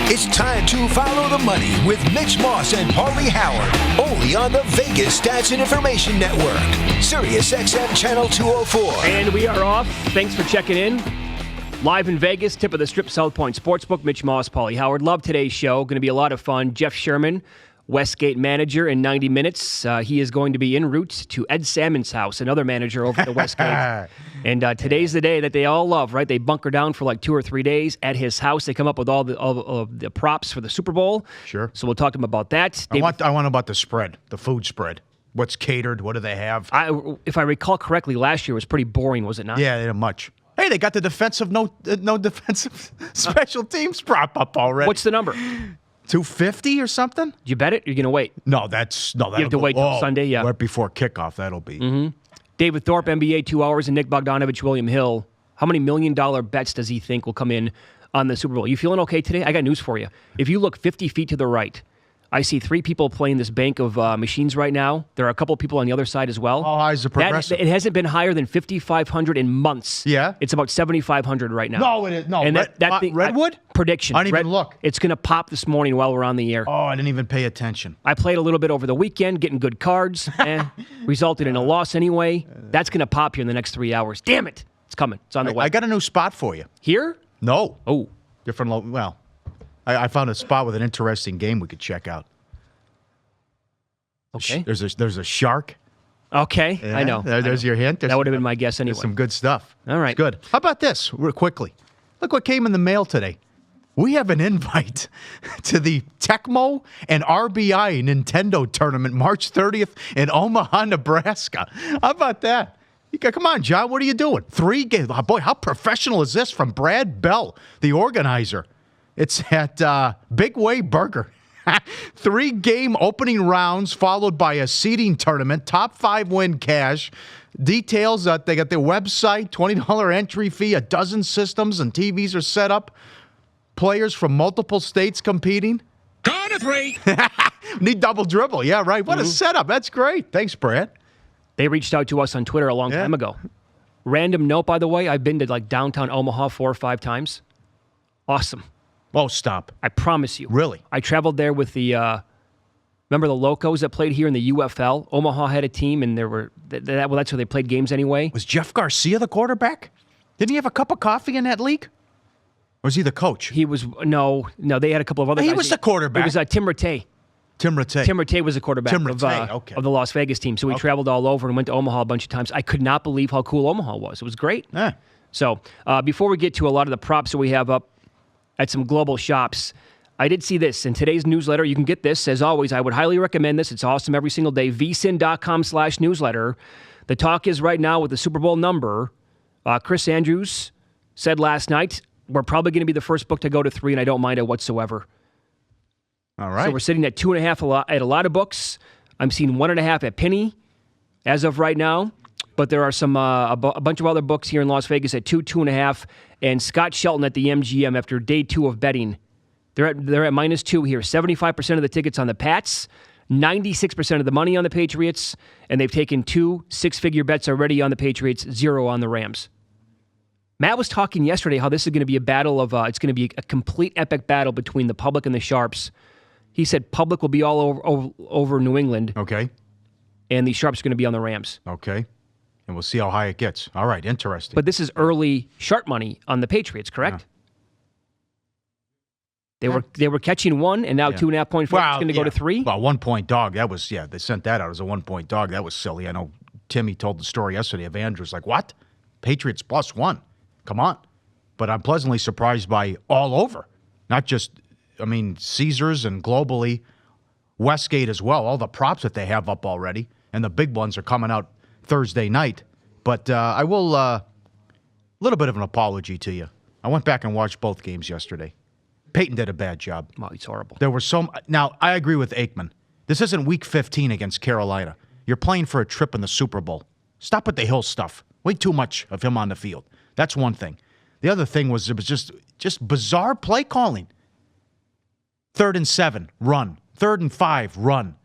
It's time to follow the money with Mitch Moss and Pauly Howard, only on the Vegas Stats and Information Network, Sirius XM Channel 204. And we are off. Thanks for checking in. Live in Vegas, tip of the Strip South Point Sportsbook. Mitch Moss, Pauly Howard. Love today's show. Going to be a lot of fun. Jeff Sherman, Westgate manager, in 90 minutes. He is going to be en route to Ed Salmon's house, another manager over at the Westgate. And today's the day that they all love, right? They bunker down for like 2 or 3 days at his house. They come up with all the props for the Super Bowl. Sure. So we'll talk to him about that. I want about the spread, the food spread. What's catered? What do they have? If I recall correctly, last year was pretty boring, was it not? Yeah, they didn't much. Hey, they got the defensive no defensive special teams prop up already. What's the number? 250 or something? Did you bet it? You're going to wait? No, you have to wait till Sunday, yeah. Right before kickoff, that'll be. David Thorpe, NBA 2 hours, and Nick Bogdanovich, William Hill. How many $1 million bets does he think will come in on the Super Bowl? You feeling okay today? I got news for you. If you look 50 feet to the right, I see 3 people playing this bank of machines right now. There are a couple of people on the other side as well. How high is the progressive? It hasn't been higher than 5,500 in months. Yeah? It's about 7,500 right now. No, it is. No, and that thing, Redwood? Prediction. I didn't even look. It's going to pop this morning while we're on the air. Oh, I didn't even pay attention. I played a little bit over the weekend, getting good cards. Resulted in a loss anyway. That's going to pop here in the next 3 hours. Damn it. It's coming. It's on the way. I got a new spot for you. Here? No. Oh. Different. Well, I found a spot with an interesting game we could check out. Okay. There's a shark. Okay, Yeah, I know. There's your hint. That would have been my guess anyway. There's some good stuff. All right. It's good. How about this, real quickly? Look what came in the mail today. We have an invite to the Tecmo and RBI Nintendo tournament March 30th in Omaha, Nebraska. How about that? Come on, John. What are you doing? 3 games. Oh, boy, how professional is this from Brad Bell, the organizer? It's at Big Way Burger. 3-game opening rounds followed by a seeding tournament. Top 5 win cash. Details that they got their website, $20 entry fee, a dozen systems and TVs are set up. Players from multiple states competing. Count of 3. Need double dribble. Yeah, right. What a setup. That's great. Thanks, Brad. They reached out to us on Twitter a long time ago. Random note, by the way, I've been to like downtown Omaha 4 or 5 times. Awesome. Oh, stop. I promise you. Really? I traveled there with the, remember the Locos that played here in the UFL? Omaha had a team, and there were, that's where they played games anyway. Was Jeff Garcia the quarterback? Didn't he have a cup of coffee in that league? Or was he the coach? He was, no, they had a couple of other guys. He was the quarterback. It was Tim Rattay. Tim Rattay. Tim Rattay was the quarterback okay. of the Las Vegas team. So we traveled all over and went to Omaha a bunch of times. I could not believe how cool Omaha was. It was great. Yeah. So before we get to a lot of the props that we have up at some global shops, I did see this in today's newsletter. You can get this. As always, I would highly recommend this. It's awesome every single day. vsin.com/newsletter. The talk is right now with the Super Bowl number. Chris Andrews said last night, we're probably going to be the first book to go to 3, and I don't mind it whatsoever. All right. So we're sitting at 2.5 at a lot of books. I'm seeing 1.5 at Penny as of right now. But there are some a bunch of other books here in Las Vegas at 2, 2.5, and Scott Shelton at the MGM after day 2 of betting. They're at -2 here. 75% of the tickets on the Pats, 96% of the money on the Patriots, and they've taken 2 6-figure bets already on the Patriots, 0 on the Rams. Matt was talking yesterday how this is going to be a battle of it's going to be a complete epic battle between the public and the sharps. He said public will be all over New England. Okay. And the sharps are going to be on the Rams. Okay. And we'll see how high it gets. All right, interesting. But this is early sharp money on the Patriots, correct? Yeah. They were catching 1, and now 2.5 point favorite is going to go to 3. Well, 1 point dog. That was they sent that out as a 1 point dog. That was silly. I know Timmy told the story yesterday of Andrews. Like, what? Patriots +1. Come on. But I'm pleasantly surprised by all over. Not just, Caesars and globally, Westgate as well. All the props that they have up already, and the big ones are coming out Thursday night. But I will, a little bit of an apology to you. I went back and watched both games yesterday. Peyton did a bad job. Wow, he's horrible. There were now, I agree with Aikman. This isn't week 15 against Carolina. You're playing for a trip in the Super Bowl. Stop with the Hill stuff. Way too much of him on the field. That's one thing. The other thing was it was just bizarre play calling. 3rd and 7, run. 3rd and 5, run.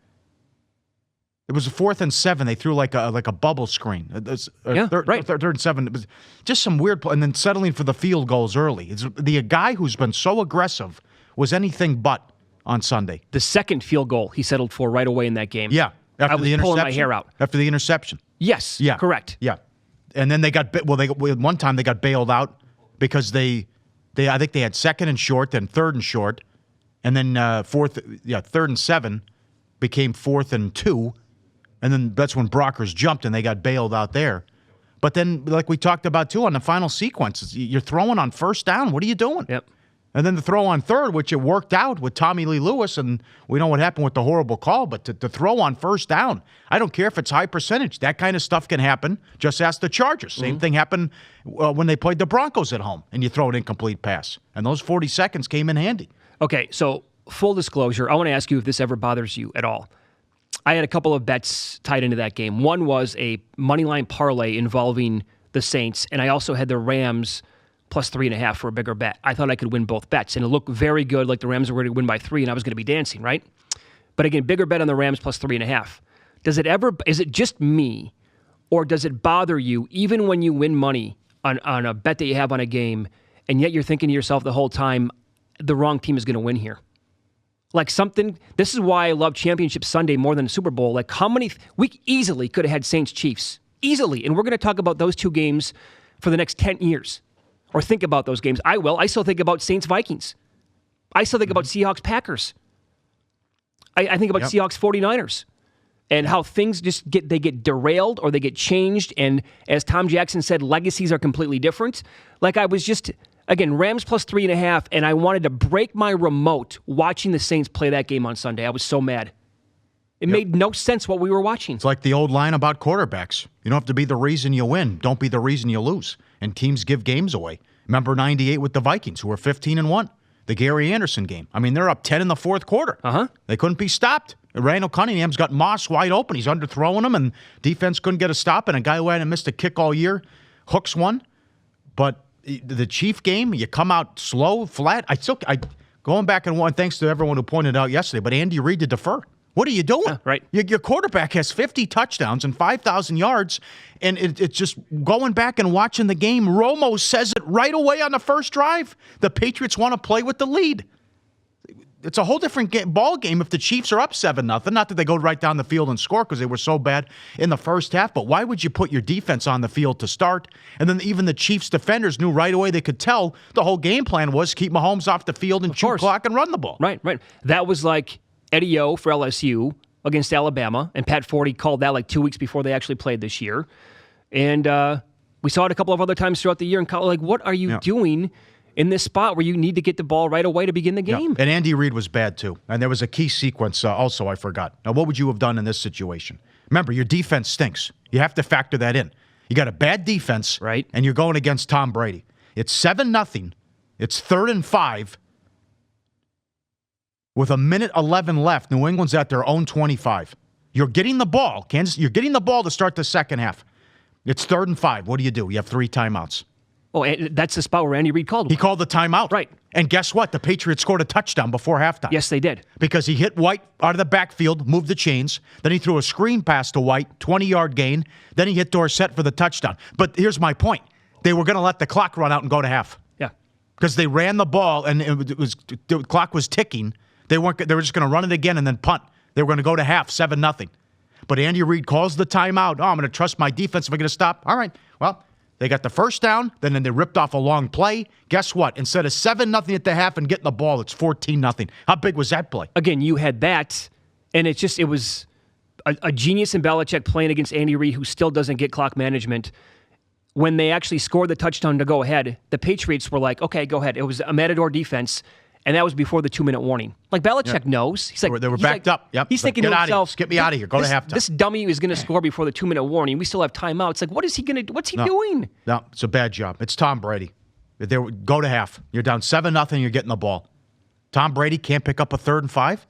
It was a 4th and 7. They threw like a bubble screen. Third and 7. It was just some weird play, and then settling for the field goals early. It's the guy who's been so aggressive was anything but on Sunday. The second field goal he settled for right away in that game. Yeah. I was pulling my hair out. After the interception. Yes. Yeah. Correct. Yeah. And then they got one time they got bailed out because I think they had second and short, then third and short, and then third and 7 became 4th and 2, and then that's when Brockers jumped and they got bailed out there. But then, like we talked about too, on the final sequence, you're throwing on first down. What are you doing? Yep. And then the throw on third, which it worked out with Tommy Lee Lewis, and we know what happened with the horrible call, but to throw on first down, I don't care if it's high percentage. That kind of stuff can happen. Just ask the Chargers. Same thing happened when they played the Broncos at home, and you throw an incomplete pass. And those 40 seconds came in handy. Okay, so full disclosure, I want to ask you if this ever bothers you at all. I had a couple of bets tied into that game. One was a moneyline parlay involving the Saints, and I also had the Rams plus 3.5 for a bigger bet. I thought I could win both bets, and it looked very good, like the Rams were going to win by 3, and I was going to be dancing, right? But again, bigger bet on the Rams plus 3.5. Is it just me, or does it bother you even when you win money on a bet that you have on a game, and yet you're thinking to yourself the whole time, the wrong team is going to win here? Like this is why I love Championship Sunday more than Super Bowl. Like we easily could have had Saints-Chiefs. Easily. And we're going to talk about those two games for the next 10 years. Or think about those games. I will. I still think about Saints-Vikings. I still think about Seahawks-Packers. I think about Seahawks 49ers. And how things just get derailed or they get changed. And as Tom Jackson said, legacies are completely different. Like I was just... Again, Rams plus 3.5, and I wanted to break my remote watching the Saints play that game on Sunday. I was so mad. It made no sense what we were watching. It's like the old line about quarterbacks. You don't have to be the reason you win. Don't be the reason you lose. And teams give games away. Remember 98 with the Vikings, who were 15-1. The Gary Anderson game. I mean, they're up 10 in the fourth quarter. They couldn't be stopped. Randall Cunningham's got Moss wide open. He's underthrowing him, and defense couldn't get a stop. And a guy who hadn't missed a kick all year hooks one. But the Chief game, you come out slow, flat. Going back and thanks to everyone who pointed out yesterday, but Andy Reid to defer. What are you doing? Right. Your quarterback has 50 touchdowns and 5,000 yards, and it's just going back and watching the game. Romo says it right away on the first drive. The Patriots want to play with the lead. It's a whole different ball game if the Chiefs are up 7-0. Not that they go right down the field and score because they were so bad in the first half, but why would you put your defense on the field to start? And then even the Chiefs defenders knew right away they could tell the whole game plan was keep Mahomes off the field and chew clock and run the ball. Right. That was like Eddie O for LSU against Alabama, and Pat Forty called that like 2 weeks before they actually played this year. And we saw it a couple of other times throughout the year in college. Like, what are you doing in this spot where you need to get the ball right away to begin the game? And Andy Reid was bad, too. And there was a key sequence also I forgot. Now, what would you have done in this situation? Remember, your defense stinks. You have to factor that in. You got a bad defense, right? And you're going against Tom Brady. It's 7-0. It's 3rd and 5. With 1:11 left, New England's at their own 25. You're getting the ball, Kansas. You're getting the ball to start the second half. It's 3rd and 5. What do? You have 3 timeouts. Oh, and that's the spot where Andy Reid called one. He called the timeout. Right. And guess what? The Patriots scored a touchdown before halftime. Yes, they did. Because he hit White out of the backfield, moved the chains. Then he threw a screen pass to White, 20-yard gain. Then he hit Dorsett for the touchdown. But here's my point. They were going to let the clock run out and go to half. Yeah. Because they ran the ball, and the clock was ticking. They were just going to run it again and then punt. They were going to go to half, 7-0. But Andy Reid calls the timeout. Oh, I'm going to trust my defense. Am I going to stop? All right. Well, they got the first down, then they ripped off a long play. Guess what? Instead of 7-0 at the half and getting the ball, it's 14-0. How big was that play? Again, you had that, and it was a genius in Belichick playing against Andy Reid, who still doesn't get clock management. When they actually scored the touchdown to go ahead, the Patriots were like, okay, go ahead. It was a Matador defense, and that was before the 2-minute warning. Like, Belichick knows. He's like, they were backed up. Yep. He's thinking to himself, get me out of here. Go to halftime. This dummy is going to score before the 2-minute warning. We still have timeout. It's like, what's he doing? No, it's a bad job. It's Tom Brady. Go to half. You're down 7-0, you're getting the ball. Tom Brady can't pick up a 3rd and 5?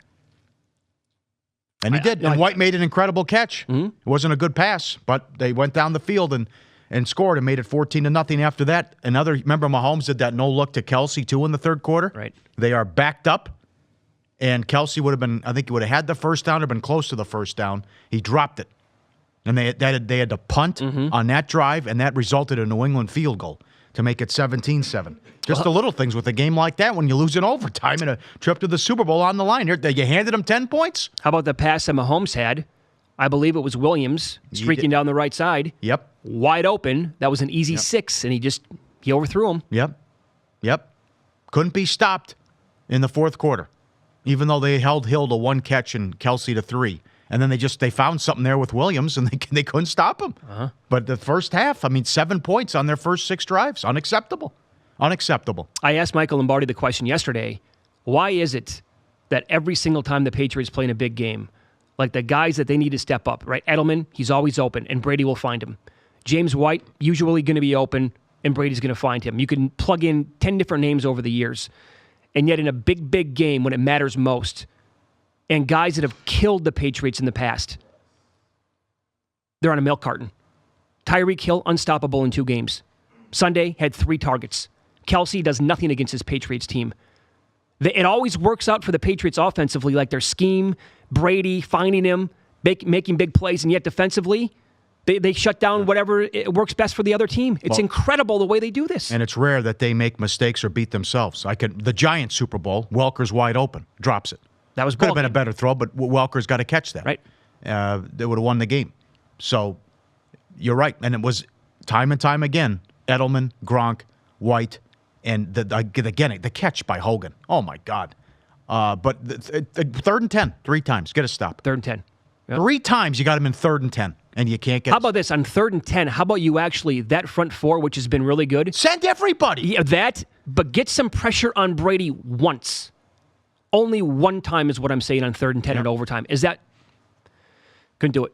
And he did. And White made an incredible catch. Mm-hmm. It wasn't a good pass, but they went down the field and scored and made it 14-0 after that. Remember Mahomes did that no-look to Kelsey, too, in the third quarter? Right. They are backed up, and Kelsey would have been, I think he would have had the first down or been close to the first down. He dropped it. And they had to punt on that drive, and that resulted in a New England field goal. to make it 17-7. Just the little things with a game like that when you lose in overtime and a trip to the Super Bowl on the line. You handed them 10 points? How about the pass that Mahomes had? I believe it was Williams streaking down the right side. Yep. Wide open. That was an easy 6, and he overthrew him. Yep. Couldn't be stopped in the fourth quarter, even though they held Hill to 1 catch and Kelsey to 3. And then they found something there with Williams, and they couldn't stop him. But the first half, 7 points on their first 6 drives. Unacceptable. I asked Michael Lombardi the question yesterday, why is it that every single time the Patriots play in a big game, like the guys that they need to step up, right? Edelman, he's always open, and Brady will find him. James White, usually going to be open, and Brady's going to find him. You can plug in 10 different names over the years. And yet in a big, big game when it matters most, and guys that have killed the Patriots in the past, they're on a milk carton. Tyreek Hill, unstoppable in 2 games. Sunday had 3 targets. Kelsey does nothing against his Patriots team. It always works out for the Patriots offensively, like their scheme, Brady finding him, making big plays, and yet defensively, they shut down whatever it works best for the other team. It's incredible the way they do this. And it's rare that they make mistakes or beat themselves. The Giants Super Bowl, Welker's wide open, drops it. That was could have been a better throw, but Welker's got to catch that. Right. They would have won the game. So you're right. And it was time and time again, Edelman, Gronk, White, and the catch by Hogan. Oh, my God. But third and 10, 3 times. Get a stop. 3rd and 10. Yep. 3 times you got him in 3rd and 10, and you can't get. How about this on 3rd and 10? How about you actually, that front 4, which has been really good? Send everybody. Yeah, but get some pressure on Brady once. Only 1 time is what I'm saying on 3rd and 10 in overtime. Is that? Couldn't do it.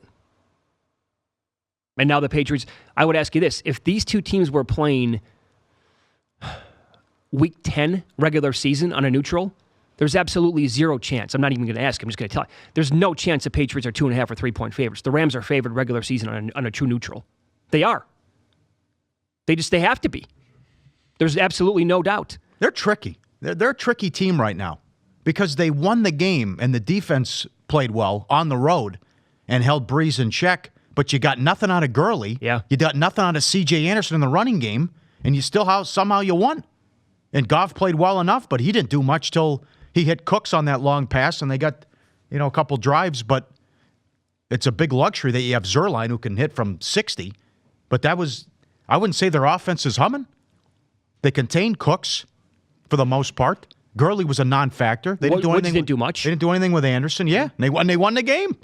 And now the Patriots, I would ask you this. If these 2 teams were playing Week 10 regular season on a neutral, there's absolutely 0 chance. I'm not even going to ask. I'm just going to tell you. There's no chance the Patriots are 2.5 or 3-point favorites. The Rams are favored regular season on a true neutral. They are. They have to be. There's absolutely no doubt. They're tricky. They're a tricky team right now because they won the game and the defense played well on the road and held Breeze in check, but you got nothing out of Gurley. Yeah. You got nothing out of C.J. Anderson in the running game, and you still somehow you won. And Goff played well enough, but he didn't do much till he hit Cooks on that long pass, and they got, a couple drives, but it's a big luxury that you have Zerline who can hit from 60. But I wouldn't say their offense is humming. They contained Cooks for the most part. Gurley was a non-factor. They didn't do anything. Didn't do much. They didn't do anything with Anderson. Yeah, they won the game.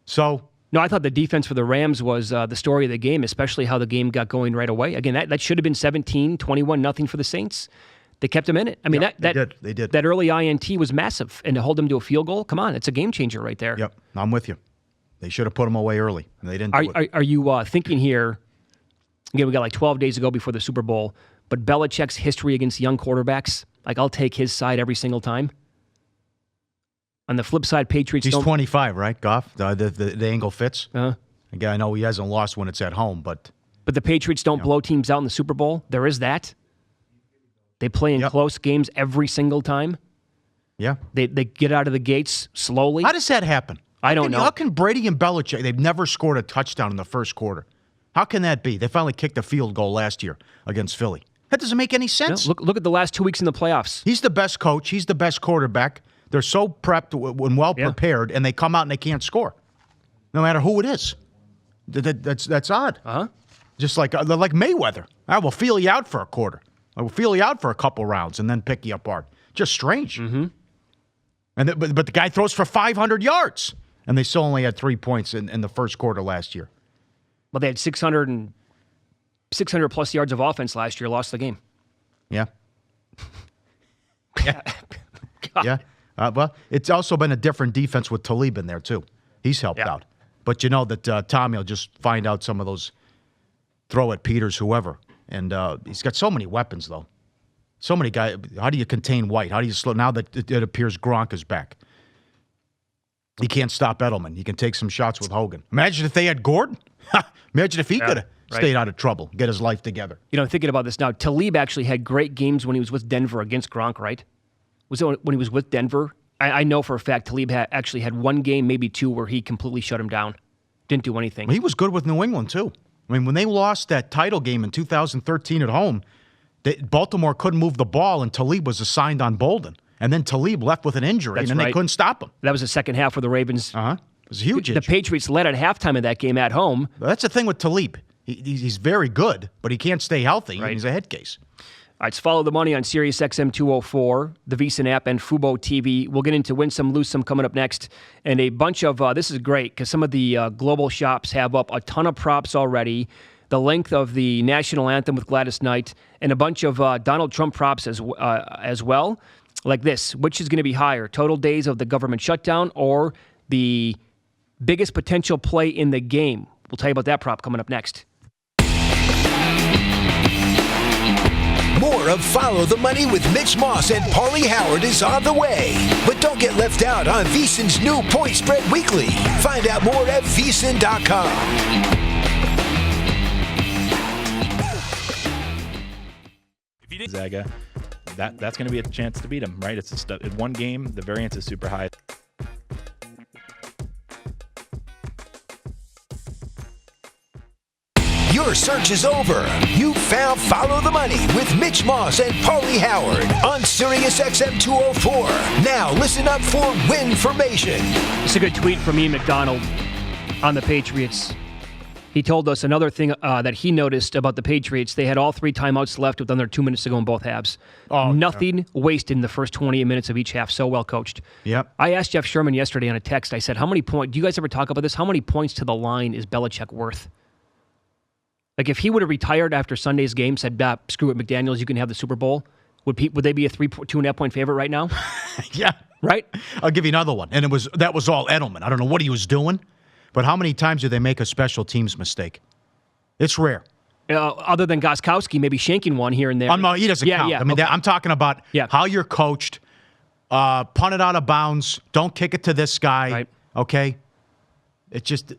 So no, I thought the defense for the Rams was the story of the game, especially how the game got going right away. Again, that should have been 17-21-0 for the Saints. They kept them in it. I mean, they did. That early INT was massive, and to hold them to a field goal, come on, it's a game changer right there. Yep, I'm with you. They should have put them away early, and they didn't. Are you thinking here? Again, we got like 12 days to go before the Super Bowl, but Belichick's history against young quarterbacks, like I'll take his side every single time. On the flip side, Patriots. He's 25, right, Goff? The angle fits. Again, I know he hasn't lost when it's at home, but the Patriots don't blow teams out in the Super Bowl. There is that. They play in close games every single time. Yeah. They get out of the gates slowly. How does that happen? I don't know. How can Brady and Belichick, they've never scored a touchdown in the first quarter. How can that be? They finally kicked a field goal last year against Philly. That doesn't make any sense. No, look at the last 2 weeks in the playoffs. He's the best coach. He's the best quarterback. They're so prepped and well prepared, and they come out and they can't score, no matter who it is. That's odd. Just like Mayweather. I will feel you out for a quarter. I will feel you out for a couple rounds and then pick you apart. Just strange. Mm-hmm. But the guy throws for 500 yards, and they still only had 3 points in the first quarter last year. Well, they had 600 plus yards of offense last year, lost the game. Yeah. Yeah. Well, it's also been a different defense with Talib in there, too. He's helped out. But you know that Tommy will just find out some of those throw at Peters, whoever. And he's got so many weapons, though. So many guys. How do you contain White? How do you slow? Now that it appears Gronk is back. He can't stop Edelman. He can take some shots with Hogan. Imagine if they had Gordon. Imagine if he could have stayed out of trouble, get his life together. You know, thinking about this now, Talib actually had great games when he was with Denver against Gronk, right? Was it when he was with Denver? I know for a fact Talib actually had one game, maybe two, where he completely shut him down. Didn't do anything. He was good with New England, too. I mean, when they lost that title game in 2013 at home, Baltimore couldn't move the ball, and Talib was assigned on Bolden. And then Talib left with an injury, and then they couldn't stop him. That was the second half for the Ravens. It was a huge The Patriots led at halftime of that game at home. That's the thing with Talib. He's very good, but he can't stay healthy. Right. He's a head case. All right, it's Follow the Money on Sirius XM 204, the VSiN app, and fuboTV. We'll get into Win Some, Lose Some coming up next. And a bunch of, this is great, because some of the global shops have up a ton of props already. The length of the national anthem with Gladys Knight, and a bunch of Donald Trump props as well. Like this, which is going to be higher, total days of the government shutdown or the biggest potential play in the game? We'll tell you about that prop coming up next. More of Follow the Money with Mitch Moss and Pauly Howard is on the way. But don't get left out on VSiN's new Point Spread Weekly. Find out more at VSiN.com. Zaga, that's going to be a chance to beat him, right? It's just in one game, the variance is super high. Your search is over. You found Follow the Money with Mitch Moss and Pauly Howard on Sirius XM 204. Now listen up for Winformation. It's a good tweet from Ian McDonald on the Patriots. He told us another thing that he noticed about the Patriots. They had all 3 timeouts left with under 2 minutes to go in both halves. Nothing wasted in the first 28 minutes of each half. So well coached. Yep. I asked Jeff Sherman yesterday on a text. I said, how many points, do you guys ever talk about this? How many points to the line is Belichick worth? Like if he would have retired after Sunday's game, said, screw it, McDaniels, you can have the Super Bowl, would they be a 2.5 point favorite right now? Yeah. Right? I'll give you another one. And that was all Edelman. I don't know what he was doing, but how many times did they make a special teams mistake? It's rare. Other than Gostkowski, maybe shanking one here and there. He doesn't count. Yeah, I mean, okay. I'm talking about how you're coached. Punt it out of bounds. Don't kick it to this guy. Right. Okay? It just...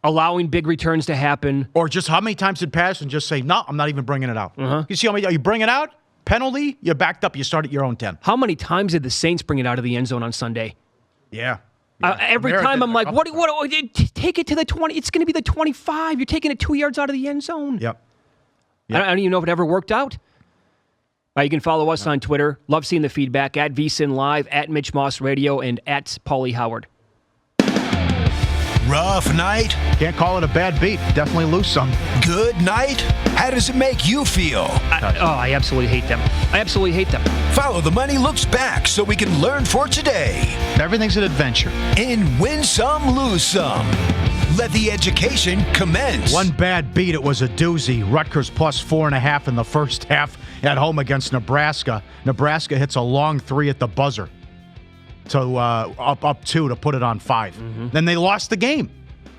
allowing big returns to happen. Or just how many times did pass and just say, no, I'm not even bringing it out. You see how many, you bring it out, penalty, you're backed up, you start at your own 10. How many times did the Saints bring it out of the end zone on Sunday? Yeah. Every time I'm like, what, take it to the 20. It's going to be the 25. You're taking it 2 yards out of the end zone. Yep. I don't even know if it ever worked out. You can follow us on Twitter. Love seeing the feedback at VSiN Live, at Mitch Moss Radio, and at Pauly Howard. Rough night? Can't call it a bad beat. Definitely lose some. Good night? How does it make you feel? I absolutely hate them. Follow the Money looks back so we can learn for today. Everything's an adventure. And win some, lose some. Let the education commence. One bad beat, it was a doozy. Rutgers plus 4.5 in the first half at home against Nebraska. Nebraska hits a long 3 at the buzzer to up 2 to put it on 5. Then they lost the game.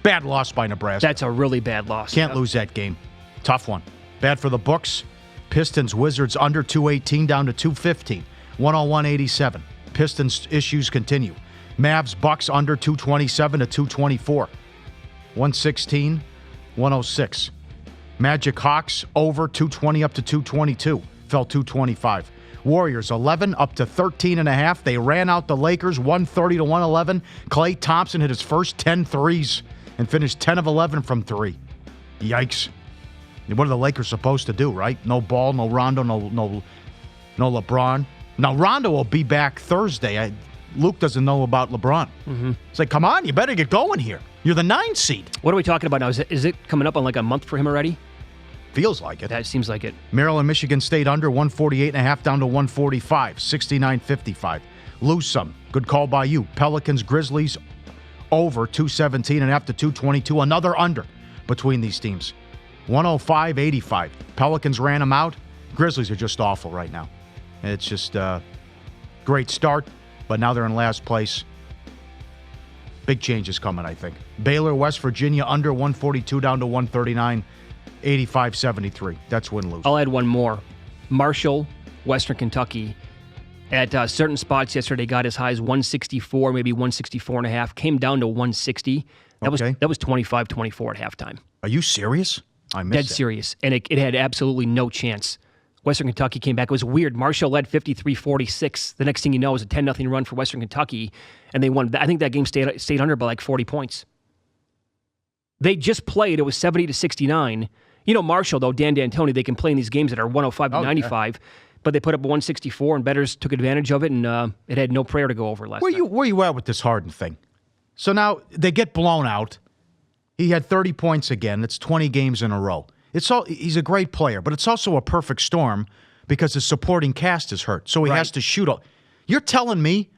Bad loss by Nebraska. That's a really bad loss. Can't lose that game. Tough one. Bad for the books. Pistons, Wizards under 218 down to 215. 101-87. Pistons issues continue. Mavs, Bucks under 227 to 224. 116-106. Magic Hawks over 220 up to 222. Fell 225. Warriors 11 up to 13.5. They ran out the Lakers 130 to 111. Klay Thompson hit his first 10 threes and finished 10 of 11 from 3. Yikes. What are the Lakers supposed to do, right? No Ball, no Rondo, no LeBron. Now, Rondo will be back Thursday. Luke doesn't know about LeBron. It's like, come on, you better get going here. You're the 9 seed. What are we talking about now? Is it coming up on like a month for him already? Feels like it. That seems like it. Maryland, Michigan State under 148.5 down to 145. 69-55. Lose some. Good call by you. Pelicans, Grizzlies over 217.5 to 222. Another under between these teams. 105-85. Pelicans ran them out. Grizzlies are just awful right now. It's just a great start, but now they're in last place. Big changes coming, I think. Baylor, West Virginia under 142 down to 139. 85-73. That's win-lose. I'll add one more. Marshall, Western Kentucky, at certain spots yesterday got as high as 164, maybe 164.5. Came down to 160. That was 25-24 at halftime. Are you serious? I missed Dead that. serious. And it had absolutely no chance. Western Kentucky came back. It was weird. Marshall led 53-46. The next thing you know, it was a 10-0 run for Western Kentucky, and they won. I think that game stayed under by like 40 points. They just played. It was 70-69. You know, Marshall, though, Dan D'Antoni, they can play in these games that are 105 to 95, but they put up 164, and bettors took advantage of it, and it had no prayer to go over last night. Where you at with this Harden thing? So now they get blown out. He had 30 points again. It's 20 games in a row. He's a great player, but it's also a perfect storm because his supporting cast is hurt, so he has to shoot. You're telling me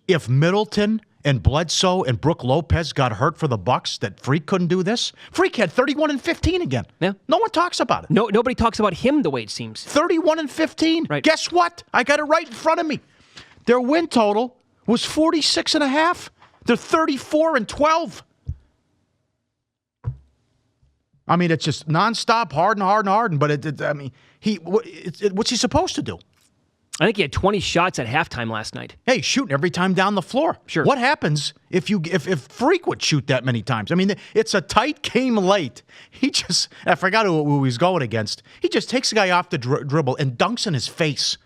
if Middleton and Bledsoe and Brook Lopez got hurt for the Bucks that Freak couldn't do this? Freak had 31 and 15 again. Yeah. No one talks about it. No, nobody talks about him the way it seems. 31 and 15. Right. Guess what? I got it right in front of me. Their win total was 46 and a half. They're 34 and 12. I mean, it's just nonstop Harden. But what's he supposed to do? I think he had 20 shots at halftime last night. Hey, shooting every time down the floor. Sure. What happens if Freak would shoot that many times? I mean, it's a tight game late. I forgot who he's going against. He just takes the guy off the dribble and dunks in his face.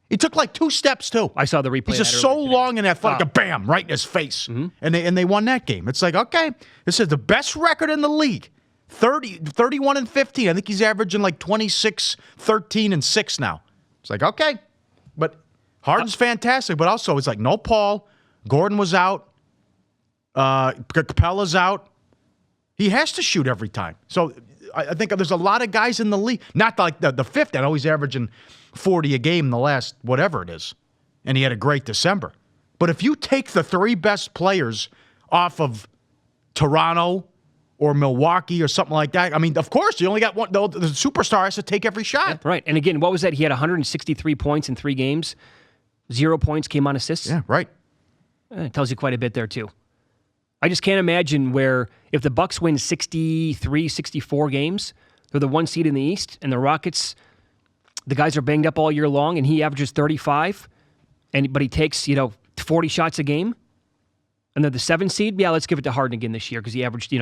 He took like 2 steps, too. I saw the replay. He's just so long and athletic. Bam, right in his face. Mm-hmm. And they won that game. It's like, okay, this is the best record in the league. 31 and 15. I think he's averaging like 26, 13, and 6 now. It's like, okay. But Harden's fantastic, but also it's like no Paul. Gordon was out. Capella's out. He has to shoot every time. So I think there's a lot of guys in the league. Not like the fifth. I know he's averaging 40 a game in the last whatever it is. And he had a great December. But if you take the 3 best players off of Toronto or Milwaukee or something like that, I mean, of course, you only got one. The superstar has to take every shot. Yeah, right. And again, what was that? He had 163 points in 3 games. 0 points came on assists. Yeah, right. It tells you quite a bit there, too. I just can't imagine where if the Bucks win 63, 64 games, they're the 1 seed in the East, and the Rockets, the guys are banged up all year long, and he averages 35, but he takes, 40 shots a game, and they're the 7 seed. Yeah, let's give it to Harden again this year because he averaged,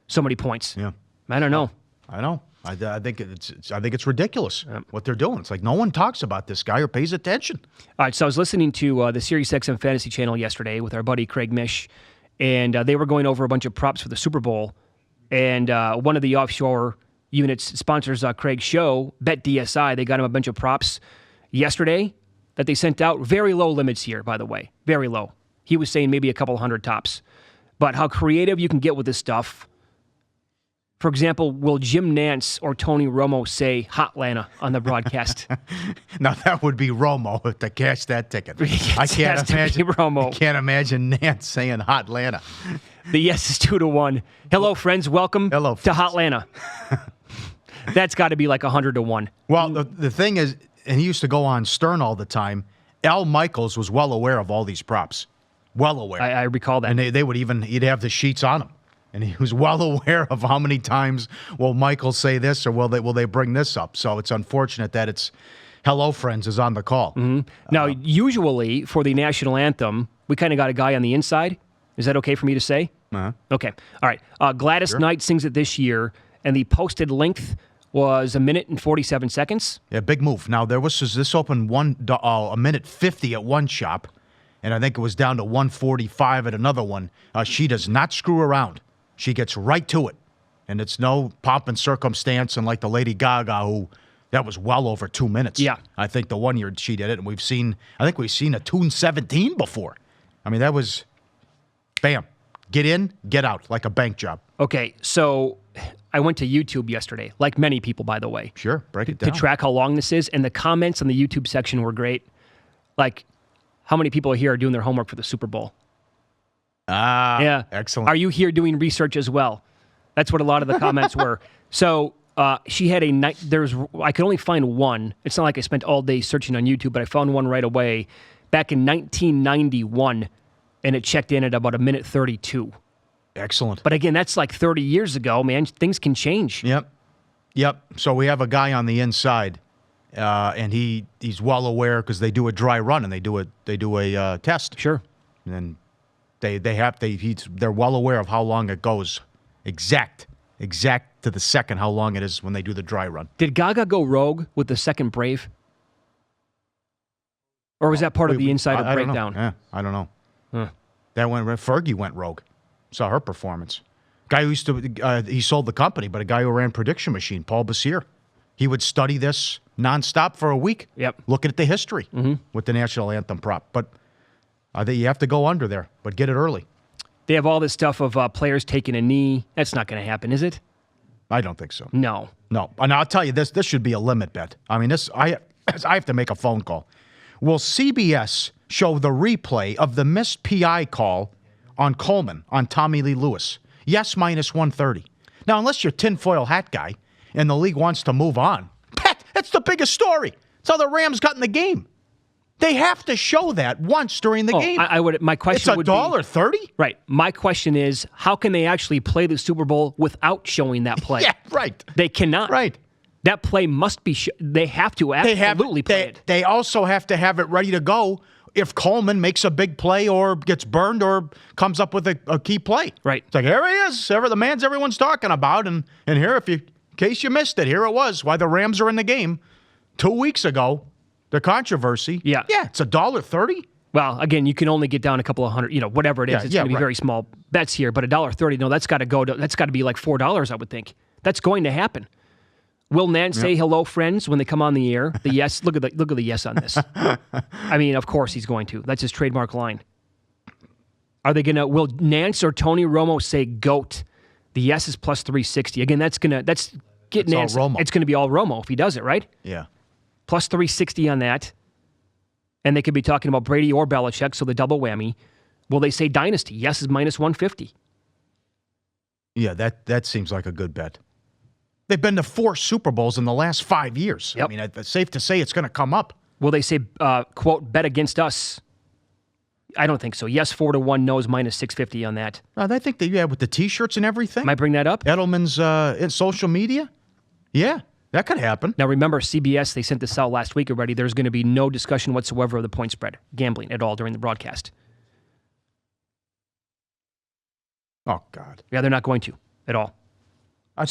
so many points. Yeah. I don't know. I know. I think it's ridiculous what they're doing. It's like no one talks about this guy or pays attention. All right, so I was listening to the SiriusXM Fantasy Channel yesterday with our buddy Craig Mish, and they were going over a bunch of props for the Super Bowl. And one of the offshore units sponsors Craig's show, BetDSI. They got him a bunch of props yesterday that they sent out. Very low limits here, by the way. Very low. He was saying maybe a couple hundred tops. But how creative you can get with this stuff. For example, will Jim Nantz or Tony Romo say Hotlanta on the broadcast? Now, that would be Romo to cash that ticket. I can't imagine Nantz saying Hotlanta. The yes is 2-1. Hello, friends. Welcome to Hotlanta. That's got to be like 100-1. Well, the thing is, and he used to go on Stern all the time, Al Michaels was well aware of all these props. Well aware. I recall that. And he'd have the sheets on him. And he was well aware of how many times will Michael say this or will they bring this up. So it's unfortunate that it's Hello Friends is on the call. Mm-hmm. Now, usually for the national anthem, we kind of got a guy on the inside. Is that okay for me to say? Uh-huh. Okay. All right. Gladys Knight sings it this year, and the posted length was 1 minute and 47 seconds. Yeah, big move. Now, this opened 1:50 at one shop, and I think it was down to 1:45 at another one. She does not screw around. She gets right to it, and it's no pomp and circumstance. And like the Lady Gaga, that was well over 2 minutes. Yeah, I think the 1 year she did it, and we've seen a 2:17 before. I mean, that was, bam, get in, get out, like a bank job. Okay, so I went to YouTube yesterday, like many people, by the way. Sure, break it down. To track how long this is, and the comments on the YouTube section were great. Like, how many people here are doing their homework for the Super Bowl? Yeah, excellent. Are you here doing research as well? That's what a lot of the comments were. So she had a night. I could only find one. It's not like I spent all day searching on YouTube, but I found one right away back in 1991, and it checked in at about 1:32. Excellent. But again, that's like 30 years ago, man. Things can change. Yep. So we have a guy on the inside, and he's well aware because they do a dry run and they do a test. Sure. And then they're well aware of how long it goes, exact to the second how long it is when they do the dry run. Did Gaga go rogue with the second Brave? Or was that part of the insider breakdown? Yeah, I don't know. That Fergie went rogue. Saw her performance. Guy who used to, he sold the company, but a guy who ran Prediction Machine, Paul Basir. He would study this nonstop for a week. Yep. Looking at the history with the national anthem prop. But you have to go under there, but get it early. They have all this stuff of players taking a knee. That's not going to happen, is it? I don't think so. No. And I'll tell you this should be a limit bet. I mean, I have to make a phone call. Will CBS show the replay of the missed PI call on Coleman on Tommy Lee Lewis? Yes, minus 130. Now, unless you're tinfoil hat guy and the league wants to move on, that's the biggest story. It's how the Rams got in the game. They have to show that once during the game. My question would be, it's $1.30? Right. My question is, how can they actually play the Super Bowl without showing that play? Yeah, right. They cannot. Right. That play must be they have to absolutely play it. They also have to have it ready to go if Coleman makes a big play or gets burned or comes up with a key play. Right. It's like, here he is, the man's everyone's talking about, and here, in case you missed it, here it was, why the Rams are in the game 2 weeks ago, the controversy. Yeah. Yeah, it's $1.30. Well, again, you can only get down a couple of hundred, whatever it is. It's going to be very small bets here, but $1.30, no, that's got to be like $4, I would think. That's going to happen. Will Nance say hello, friends, when they come on the air? The yes, look at the yes on this. I mean, of course he's going to. That's his trademark line. Are they gonna? Will Nance or Tony Romo say goat? The yes is plus 360. Again, that's get Nance. All Romo. It's gonna be all Romo if he does it, right? Yeah. Plus 360 on that, and they could be talking about Brady or Belichick, so the double whammy. Will they say dynasty? Yes is minus 150. Yeah, that seems like a good bet. They've been to 4 Super Bowls in the last 5 years. Yep. I mean, it's safe to say it's going to come up. Will they say, quote, bet against us? I don't think so. Yes, 4-1. No is minus 650 on that. I think with the T-shirts and everything. Might bring that up. Edelman's in social media. Yeah, that could happen. Now, remember, CBS, they sent this out last week already. There's going to be no discussion whatsoever of the point spread, gambling at all during the broadcast. Oh, God. Yeah, they're not going to at all. I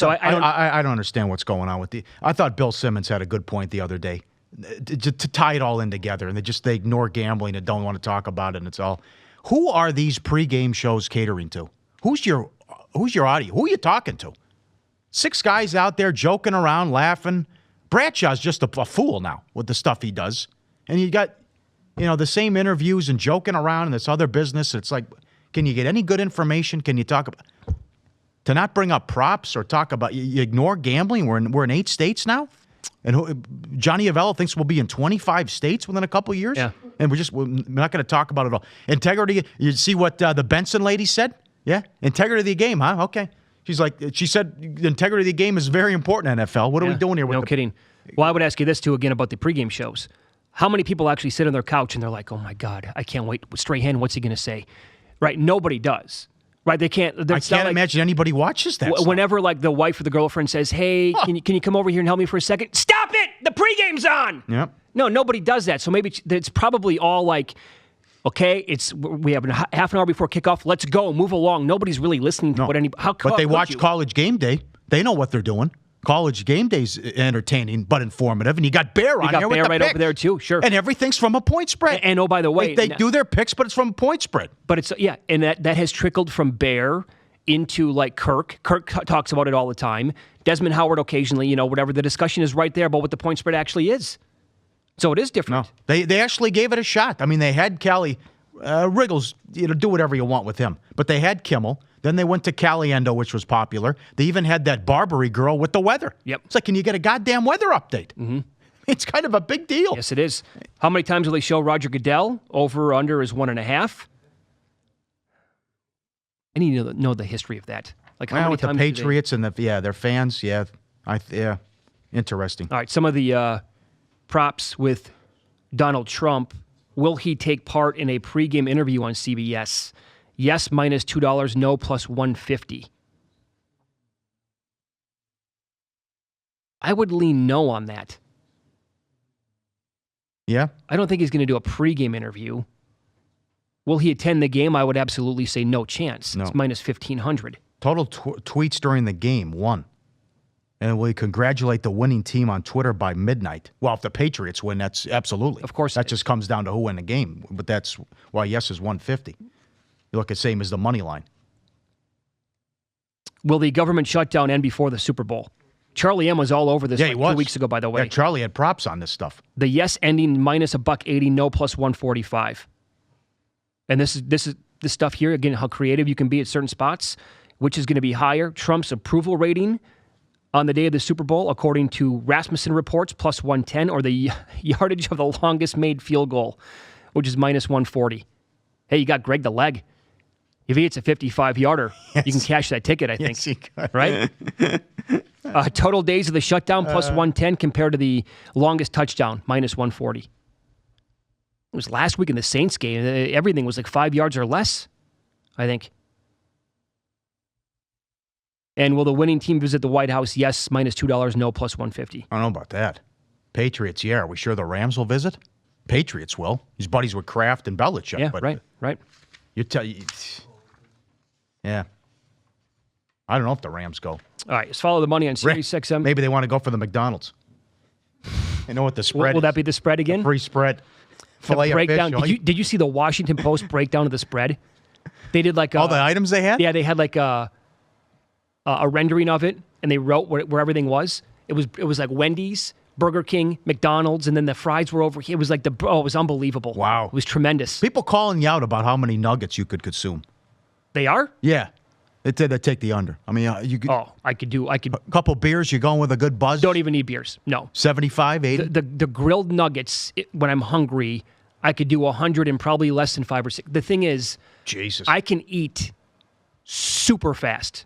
don't understand what's going on with I thought Bill Simmons had a good point the other day to tie it all in together, and they ignore gambling and don't want to talk about it. And it's all, who are these pregame shows catering to? Who's your audience? Who are you talking to? 6 guys out there joking around, laughing. Bradshaw's just a fool now with the stuff he does, and you got the same interviews and joking around and this other business. It's like, can you get any good information? Can you talk about? To not bring up props or talk about, you ignore gambling. We're in 8 states now, and Johnny Avello thinks we'll be in 25 states within a couple of years. Yeah, and we're not going to talk about it all. Integrity. You see what the Benson lady said? Yeah, integrity of the game, huh? Okay. She said the integrity of the game is very important in NFL. What are we doing here? No kidding. Well, I would ask you this too again about the pregame shows. How many people actually sit on their couch and they're like, "Oh my God, I can't wait. Strahan, what's he going to say?" Right? Nobody does. Right, they can't. I can't imagine anybody watches that. Whenever, like, the wife or the girlfriend says, "Hey, can you come over here and help me for a second?" Stop it! The pregame's on. Yep. No, nobody does that. So maybe it's probably all like, okay, we have half an hour before kickoff. Let's go, move along. Nobody's really listening to what any. But they watch College Game Day. They know what they're doing. College Game Day's entertaining but informative, and you got Bear on there with the right picks. Over there too, sure. And everyth's from a point spread. And oh, by the way, they do their picks, but it's from a point spread. But it's and that has trickled from Bear into like Kirk. Kirk talks about it all the time. Desmond Howard occasionally, whatever. The discussion is right there about what the point spread actually is. So it is different. No, they actually gave it a shot. I mean, they had Callie Riggles, do whatever you want with him. But they had Kimmel. Then they went to Caliendo, which was popular. They even had that Barbary girl with the weather. Yep. It's like, can you get a goddamn weather update? Mm-hmm. It's kind of a big deal. Yes, it is. How many times will they show Roger Goodell? Over or under is 1.5. I need to know the history of that. Like how many with times the Patriots and their fans, interesting. All right, some of the props with Donald Trump. Will he take part in a pregame interview on CBS? Yes, minus $2. No, plus 150. I would lean no on that. Yeah? I don't think he's going to do a pregame interview. Will he attend the game? I would absolutely say no chance. No. It's minus 1,500. Total tweets during the game, 1. And will he congratulate the winning team on Twitter by midnight? Well, if the Patriots win, that's absolutely. Of course. That just comes down to who win the game. But that's why yes is 150. You look at same as the money line. Will the government shutdown end before the Super Bowl? Charlie M was all over this 2 weeks ago, by the way. Yeah, Charlie had props on this stuff. The yes ending minus $1.80, no plus 145. And this stuff here, again, how creative you can be at certain spots, which is going to be higher. Trump's approval rating on the day of the Super Bowl, according to Rasmussen reports, plus 110, or the yardage of the longest made field goal, which is minus 140. Hey, you got Greg the leg. If he hits a 55-yarder, you can cash that ticket, I think. Yes, he could. Right? Total days of the shutdown, plus 110 compared to the longest touchdown, minus 140. It was last week in the Saints game. Everything was like 5 yards or less, I think. And will the winning team visit the White House? Yes, minus $2, no, plus 150. I don't know about that. Patriots, yeah. Are we sure the Rams will visit? Patriots will. He's buddies with Kraft and Belichick. Yeah, but right. Yeah. I don't know if the Rams go. All right, let's follow the money on Sirius XM. Maybe they want to go for the McDonald's. You know what the spread Will is? that be the spread again? The free spread. Filet of Breakdown. fish. Did you see the Washington Post breakdown of the spread? They did like all the items they had? Yeah, they had like a rendering of it, and they wrote where everything was. It was like Wendy's, Burger King, McDonald's, and then the fries were over here. It was like it was unbelievable. Wow. It was tremendous. People calling you out about how many nuggets you could consume. They are? Yeah. They take the under. I mean, you could. Oh, I could. A couple beers, you're going with a good buzz? Don't even need beers. No. 75, 80? The grilled nuggets, when I'm hungry, I could do 100 in probably less than 5 or 6. The thing is, Jesus, I can eat super fast.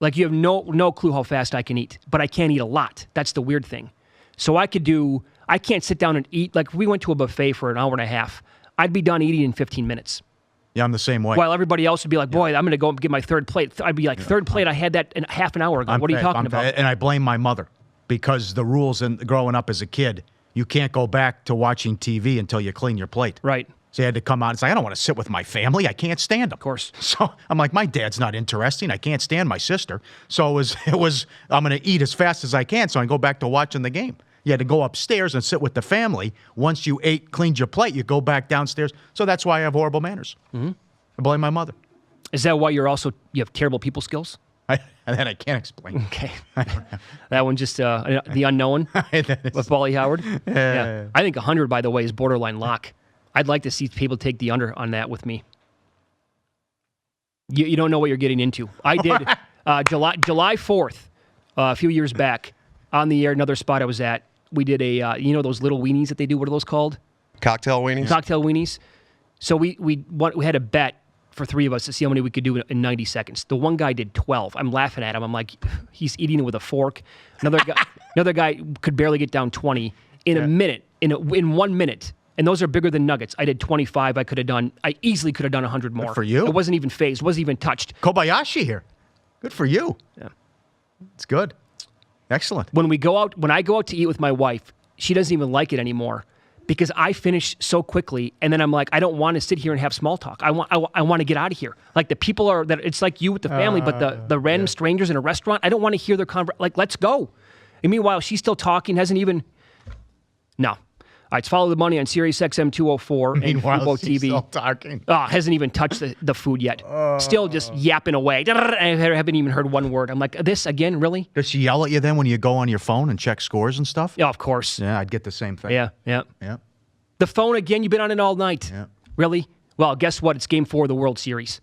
Like, you have no clue how fast I can eat, but I can't eat a lot. That's the weird thing. So I can't sit down and eat. Like, if we went to a buffet for an hour and a half, I'd be done eating in 15 minutes. Yeah, I'm the same way. While everybody else would be like, boy, I'm going to go and get my third plate. I'd be like, third plate, I had that in half an hour ago. What are you talking about? And I blame my mother because the rules growing up as a kid, you can't go back to watching TV until you clean your plate. Right. So you had to come out and say, I don't want to sit with my family. I can't stand them. Of course. So I'm like, my dad's not interesting. I can't stand my sister. So it was I'm going to eat as fast as I can so I can go back to watching the game. You had to go upstairs and sit with the family. Once you cleaned your plate, you go back downstairs. So that's why I have horrible manners. Mm-hmm. I blame my mother. Is that why you have terrible people skills? That I can't explain. Okay. That one just the unknown with Pauly Howard. Yeah. I think 100, by the way, is borderline lock. I'd like to see people take the under on that with me. You don't know what you're getting into. I did July 4th, a few years back, on the air, another spot I was at. We did those little weenies that they do. What are those called? Cocktail weenies. Cocktail weenies. So we had a bet for 3 of us to see how many we could do in 90 seconds. The one guy did 12. I'm laughing at him. I'm like, he's eating it with a fork. Another guy could barely get down 20 in a minute, in 1 minute. And those are bigger than nuggets. I did 25. I easily could have done 100 more. Good for you. It wasn't even phased. Wasn't even touched. Kobayashi here. Good for you. Yeah. It's good. Excellent. When I go out to eat with my wife, she doesn't even like it anymore because I finish so quickly, and then I'm like, I don't want to sit here and have small talk. I want to get out of here. Like the people it's like you with the family, but the random strangers in a restaurant, I don't want to hear their conversation. Like, let's go. And meanwhile, she's still talking, hasn't even. No. All right, it's Follow the Money on Sirius XM 204 and fuboTV. Still talking. Hasn't even touched the food yet. Still just yapping away. I haven't even heard one word. I'm like, this again, really? Does she yell at you then when you go on your phone and check scores and stuff? Yeah, of course. Yeah, I'd get the same thing. Yeah. Yeah. The phone again, you've been on it all night. Yeah. Really? Well, guess what? It's Game 4 of the World Series.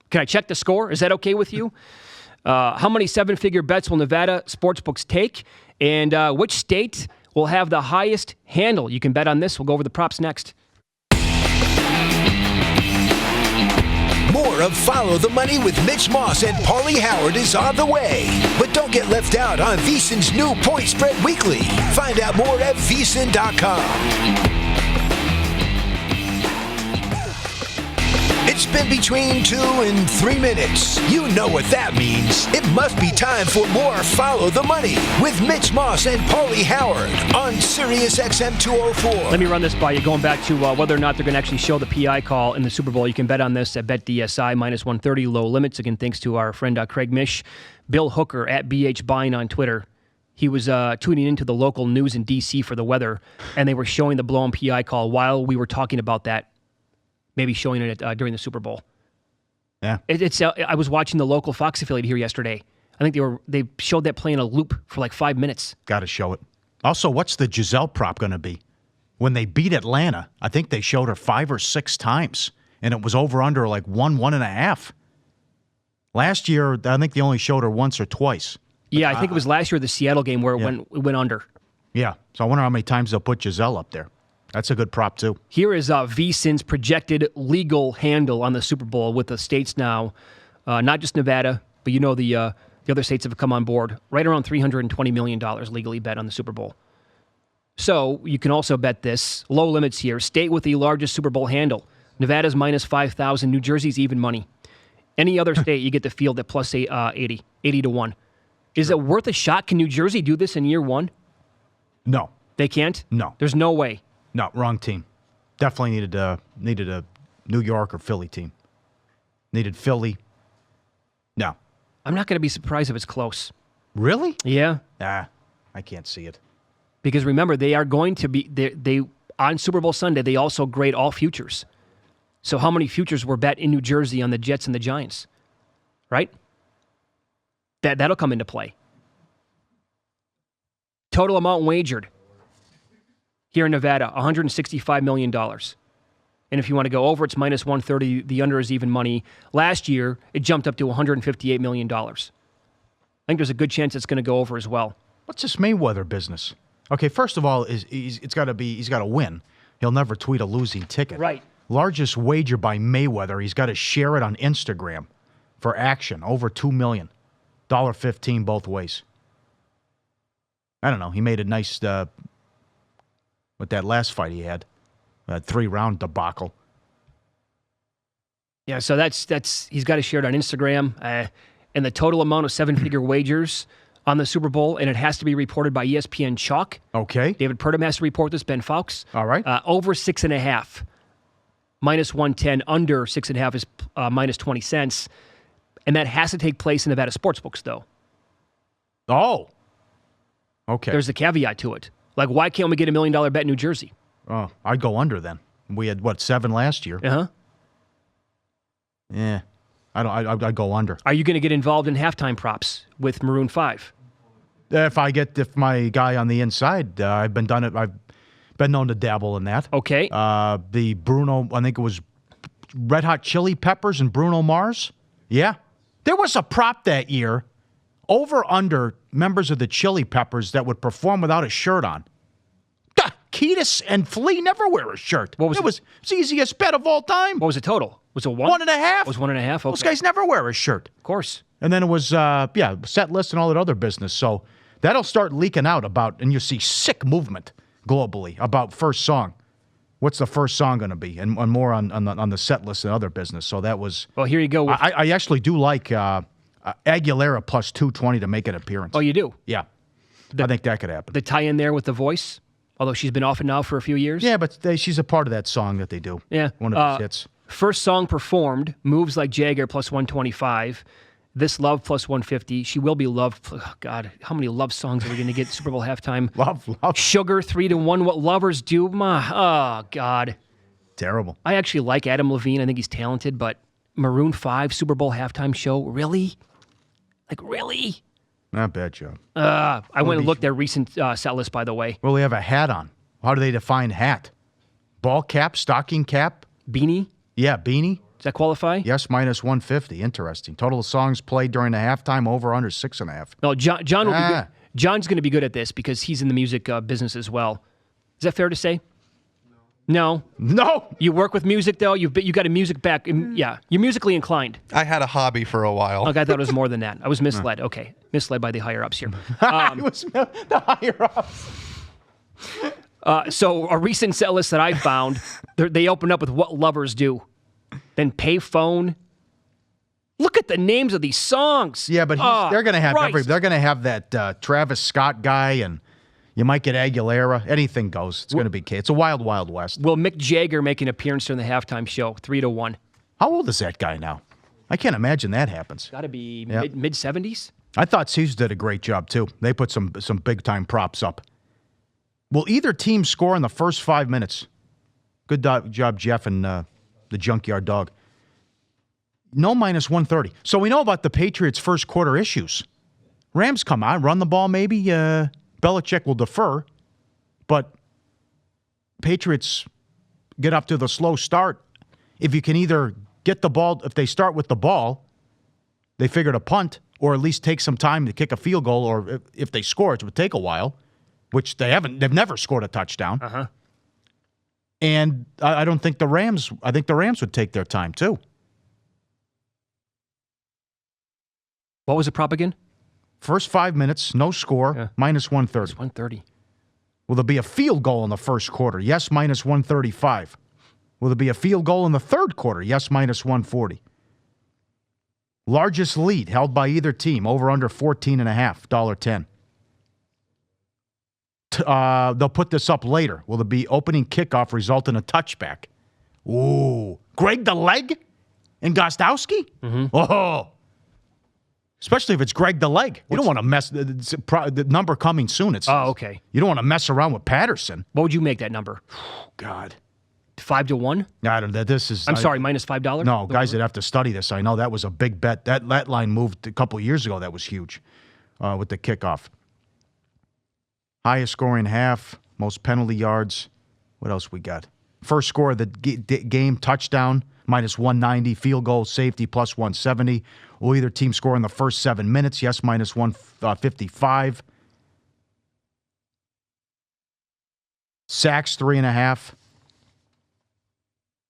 Can I check the score? Is that okay with you? How many 7-figure bets will Nevada sportsbooks take? And which state will have the highest handle? You can bet on this. We'll go over the props next. More of Follow the Money with Mitch Moss and Pauly Howard is on the way. But don't get left out on VSiN's new Point Spread Weekly. Find out more at VSiN.com. It's been between 2 and 3 minutes. You know what that means. It must be time for more Follow the Money with Mitch Moss and Pauly Howard on Sirius XM 204. Let me run this by you. Going back to whether or not they're going to actually show the PI call in the Super Bowl. You can bet on this at BetDSI minus 130 low limits. Again, thanks to our friend Craig Mish. Bill Hooker at BH Buying on Twitter. He was tuning into the local news in D.C. for the weather, and they were showing the blown PI call while we were talking about that. Maybe showing it during the Super Bowl. Yeah. I was watching the local Fox affiliate here yesterday. I think they showed that play in a loop for like 5 minutes. Got to show it. Also, what's the Giselle prop going to be? When they beat Atlanta, I think they showed her 5 or 6 times, and it was over under like 1.5. Last year, I think they only showed her once or twice. Yeah, I think it was last year the Seattle game where it went under. Yeah, so I wonder how many times they'll put Giselle up there. That's a good prop, too. Here is VSiN's projected legal handle on the Super Bowl with the states now, not just Nevada, but the other states have come on board, right around $320 million legally bet on the Super Bowl. So you can also bet this. Low limits here. State with the largest Super Bowl handle. Nevada's minus 5,000. New Jersey's even money. Any other state, you get the field at plus 80 to 1. Is it worth a shot? Can New Jersey do this in year one? No. They can't? No. There's no way. No, wrong team. Definitely needed a New York or Philly team. Needed Philly. No. I'm not going to be surprised if it's close. Really? Yeah. I can't see it. Because remember, they are going to be they on Super Bowl Sunday. They also grade all futures. So how many futures were bet in New Jersey on the Jets and the Giants? Right? That'll come into play. Total amount wagered here in Nevada, $165 million. And if you want to go over, it's minus 130. The under is even money. Last year, it jumped up to $158 million. I think there's a good chance it's going to go over as well. What's this Mayweather business? Okay, first of all, he's got to win. He'll never tweet a losing ticket. Right. Largest wager by Mayweather. He's got to share it on Instagram for action. Over $2 million. $1.15 both ways. I don't know. He made a nice with that last fight he had. That 3-round debacle. Yeah, so that's he's got to share it on Instagram. And the total amount of 7-figure wagers on the Super Bowl, and it has to be reported by ESPN Chalk. Okay. David Purdom has to report this, Ben Fawkes. All right. Over 6.5, minus 110. Under 6.5 is minus 20 cents. And that has to take place in Nevada sportsbooks, though. Oh. Okay. There's a caveat to it. Like, why can't we get $1 million bet in New Jersey? Oh, I'd go under then. We had, 7 last year? Uh-huh. Yeah. I'd go under. Are you going to get involved in halftime props with Maroon 5? If my guy on the inside, I've been known to dabble in that. Okay. The Bruno, I think it was Red Hot Chili Peppers and Bruno Mars. Yeah. There was a prop that year, over under members of the Chili Peppers that would perform without a shirt on. Kiedis and Flea never wear a shirt. It was the easiest bet of all time. What was the total? Was it 1? 1.5. It was 1.5? Okay. Those guys never wear a shirt. Of course. And then it was, set list and all that other business. So that'll start leaking out about, and you see sick movement globally about first song. What's the first song going to be? And more on the set list and other business. So that was. Well, here you go. I actually do like Aguilera plus 220 to make an appearance. Oh, you do? Yeah. I think that could happen. The tie-in there with The Voice, although she's been off and now for a few years. Yeah, but she's a part of that song that they do. Yeah. One of his hits. First song performed, Moves Like Jagger plus 125. This Love plus 150. She Will Be Loved. Oh, God, how many love songs are we going to get Super Bowl halftime? Love. Sugar 3-1. What Lovers Do. Oh, God. Terrible. I actually like Adam Levine. I think he's talented, but Maroon 5 Super Bowl halftime show? Really? Like, really? Not bad job. I went and looked at recent set list, by the way. Well, they have a hat on. How do they define hat? Ball cap, stocking cap? Beanie? Yeah, beanie. Does that qualify? Yes, minus 150. Interesting. Total songs played during the halftime, over under 6.5. No, John will be good. John's going to be good at this because he's in the music business as well. Is that fair to say? No. You work with music, though? You got a music back. Yeah. You're musically inclined. I had a hobby for a while. Okay, I thought it was more than that. I was misled. Okay. Misled by the higher-ups here. It was the higher-ups. So a recent set list that I found, they opened up with What Lovers Do. Then Payphone. Look at the names of these songs. Yeah, but they're going to have Christ. they're going to have that Travis Scott guy, and you might get Aguilera. Anything goes. It's going to be. It's a wild, wild west. Will Mick Jagger make an appearance during the halftime show? 3-1. How old is that guy now? I can't imagine that happens. Got to be mid 70s. I thought Caesars did a great job too. They put some big time props up. Will either team score in the first 5 minutes? Good job, Jeff and the Junkyard Dog. No, minus 130. So we know about the Patriots' first quarter issues. Rams come out, run the ball maybe. Belichick will defer. But Patriots get up to the slow start. If you can either get the ball, if they start with the ball, they figure to punt, or at least take some time to kick a field goal, or if they score, it would take a while, which they haven't. They've never scored a touchdown. Uh-huh. And I think the Rams would take their time too. What was the prop again? First 5 minutes, no score, minus 130. 130. Will there be a field goal in the first quarter? Yes, minus 135. Will there be a field goal in the third quarter? Yes, minus 140. Largest lead held by either team, over under 14.5, $1.10. They'll put this up later. Will there be opening kickoff result in a touchback? Ooh. Greg the Leg and Gostowski? Mm-hmm. Oh. Especially if it's Greg the Leg. You don't want to mess. The number coming soon. Okay. You don't want to mess around with Patterson. What would you make that number? God. 5-1? I don't know. This is. I'm sorry, minus $5? No, guys that have to study this. I know that was a big bet. That line moved a couple of years ago. That was huge with the kickoff. Highest scoring half, most penalty yards. What else we got? First score of the game, touchdown, minus 190. Field goal, safety, plus 170. Will either team score in the first 7 minutes? Yes, minus 155. Sacks, 3.5.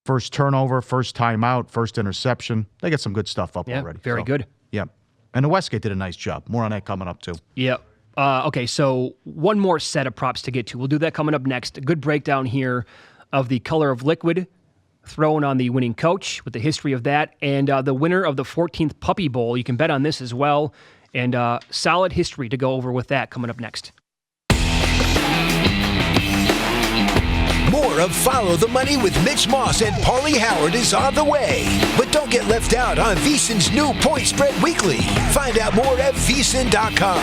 First turnover, first timeout, first interception. They got some good stuff up already. Very good. Yeah. And the Westgate did a nice job. More on that coming up, too. Yeah. Okay, so one more set of props to get to. We'll do that coming up next. A good breakdown here of the color of liquid thrown on the winning coach with the history of that, and the winner of the 14th Puppy Bowl. You can bet on this as well, and solid history to go over with that coming up next. More of Follow the Money with Mitch Moss and Pauly Howard is on the way. But don't get left out on VSiN's new Point Spread Weekly. Find out more at VSiN.com.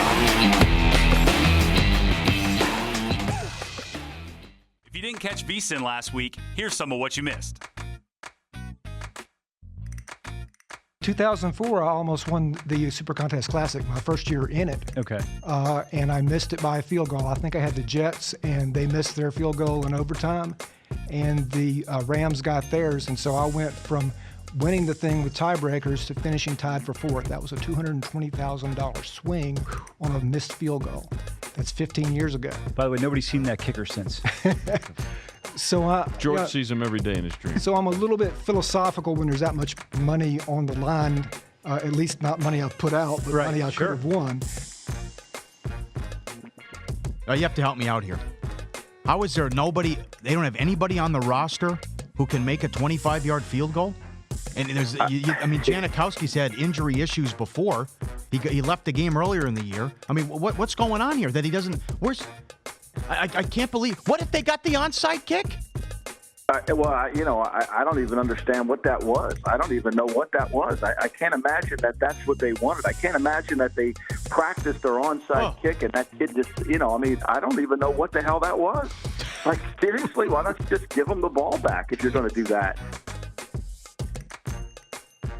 If you didn't catch VSiN last week, here's some of what you missed. 2004, I almost won the Super Contest Classic, my first year in it. Okay. And I missed it by a field goal. I think I had the Jets, and they missed their field goal in overtime, and the Rams got theirs. And so I went from winning the thing with tiebreakers to finishing tied for fourth. That was a $220,000 swing on a missed field goal. That's 15 years ago. By the way, nobody's seen that kicker since. So George sees him every day in his dreams. So I'm a little bit philosophical when there's that much money on the line, at least not money I've put out, but money I could have won. You have to help me out here. How is there nobody, they don't have anybody on the roster who can make a 25-yard field goal? And there's, Janikowski's had injury issues before. He left the game earlier in the year. I mean, what's going on here that he doesn't, I can't believe. What if they got the onside kick? I don't even understand what that was. I don't even know what that was. I can't imagine that that's what they wanted. I can't imagine that they practiced their onside kick and that kid just, I don't even know what the hell that was. Like, seriously, why don't you just give them the ball back if you're going to do that?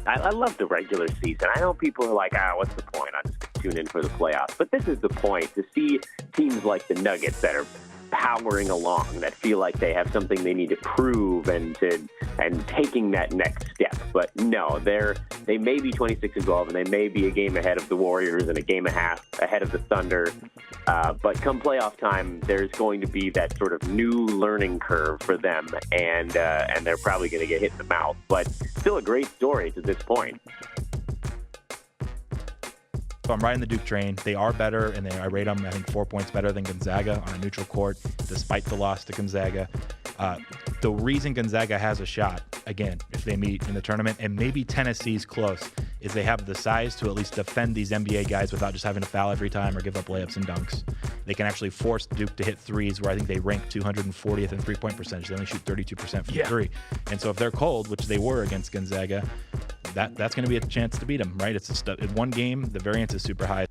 I love the regular season. I know people are like, what's the point? I'm just going to tune in for the playoffs. But this is the point, to see teams like the Nuggets that are powering along, that feel like they have something they need to prove and taking that next step. But no, they may be 26-12, and they may be a game ahead of the Warriors and a game and a half ahead of the Thunder. But come playoff time, there's going to be that sort of new learning curve for them, and they're probably going to get hit in the mouth. But still a great story to this point. So I'm riding the Duke train. They are better, and I rate them, I think, 4 points better than Gonzaga on a neutral court, despite the loss to Gonzaga. The reason Gonzaga has a shot, again, if they meet in the tournament, and maybe Tennessee's close, is they have the size to at least defend these NBA guys without just having to foul every time or give up layups and dunks. They can actually force Duke to hit threes, where I think they rank 240th in three-point percentage. They only shoot 32% from three. And so if they're cold, which they were against Gonzaga, that's going to be a chance to beat them, right? It's in one game, the variance is super high.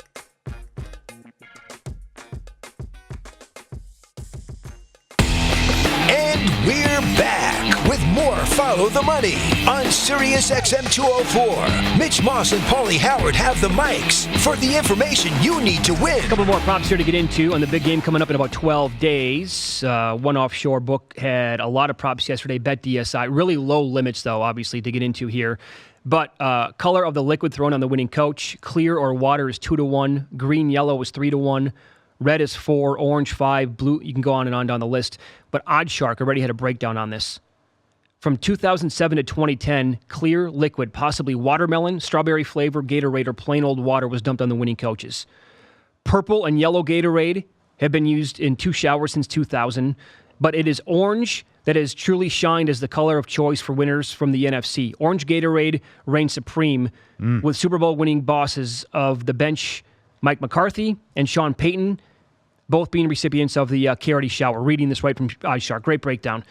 And we're back with more Follow the Money on Sirius XM 204. Mitch Moss and Pauly Howard have the mics for the information you need to win. A couple more props here to get into on the big game coming up in about 12 days. One offshore book had a lot of props yesterday, bet DSI. Really low limits, though, obviously, to get into here. But color of the liquid thrown on the winning coach, clear or water is 2-1, green, yellow is 3-1, red is 4, orange 5, blue, you can go on and on down the list. But Oddshark already had a breakdown on this. From 2007 to 2010, clear, liquid, possibly watermelon, strawberry flavor, Gatorade, or plain old water was dumped on the winning coaches. Purple and yellow Gatorade have been used in 2 showers since 2000, but it is orange that has truly shined as the color of choice for winners from the NFC. Orange Gatorade reigns supreme with Super Bowl winning bosses of the bench, Mike McCarthy and Sean Payton, both being recipients of the Carity Shower. Reading this right from Oddshark. Great breakdown.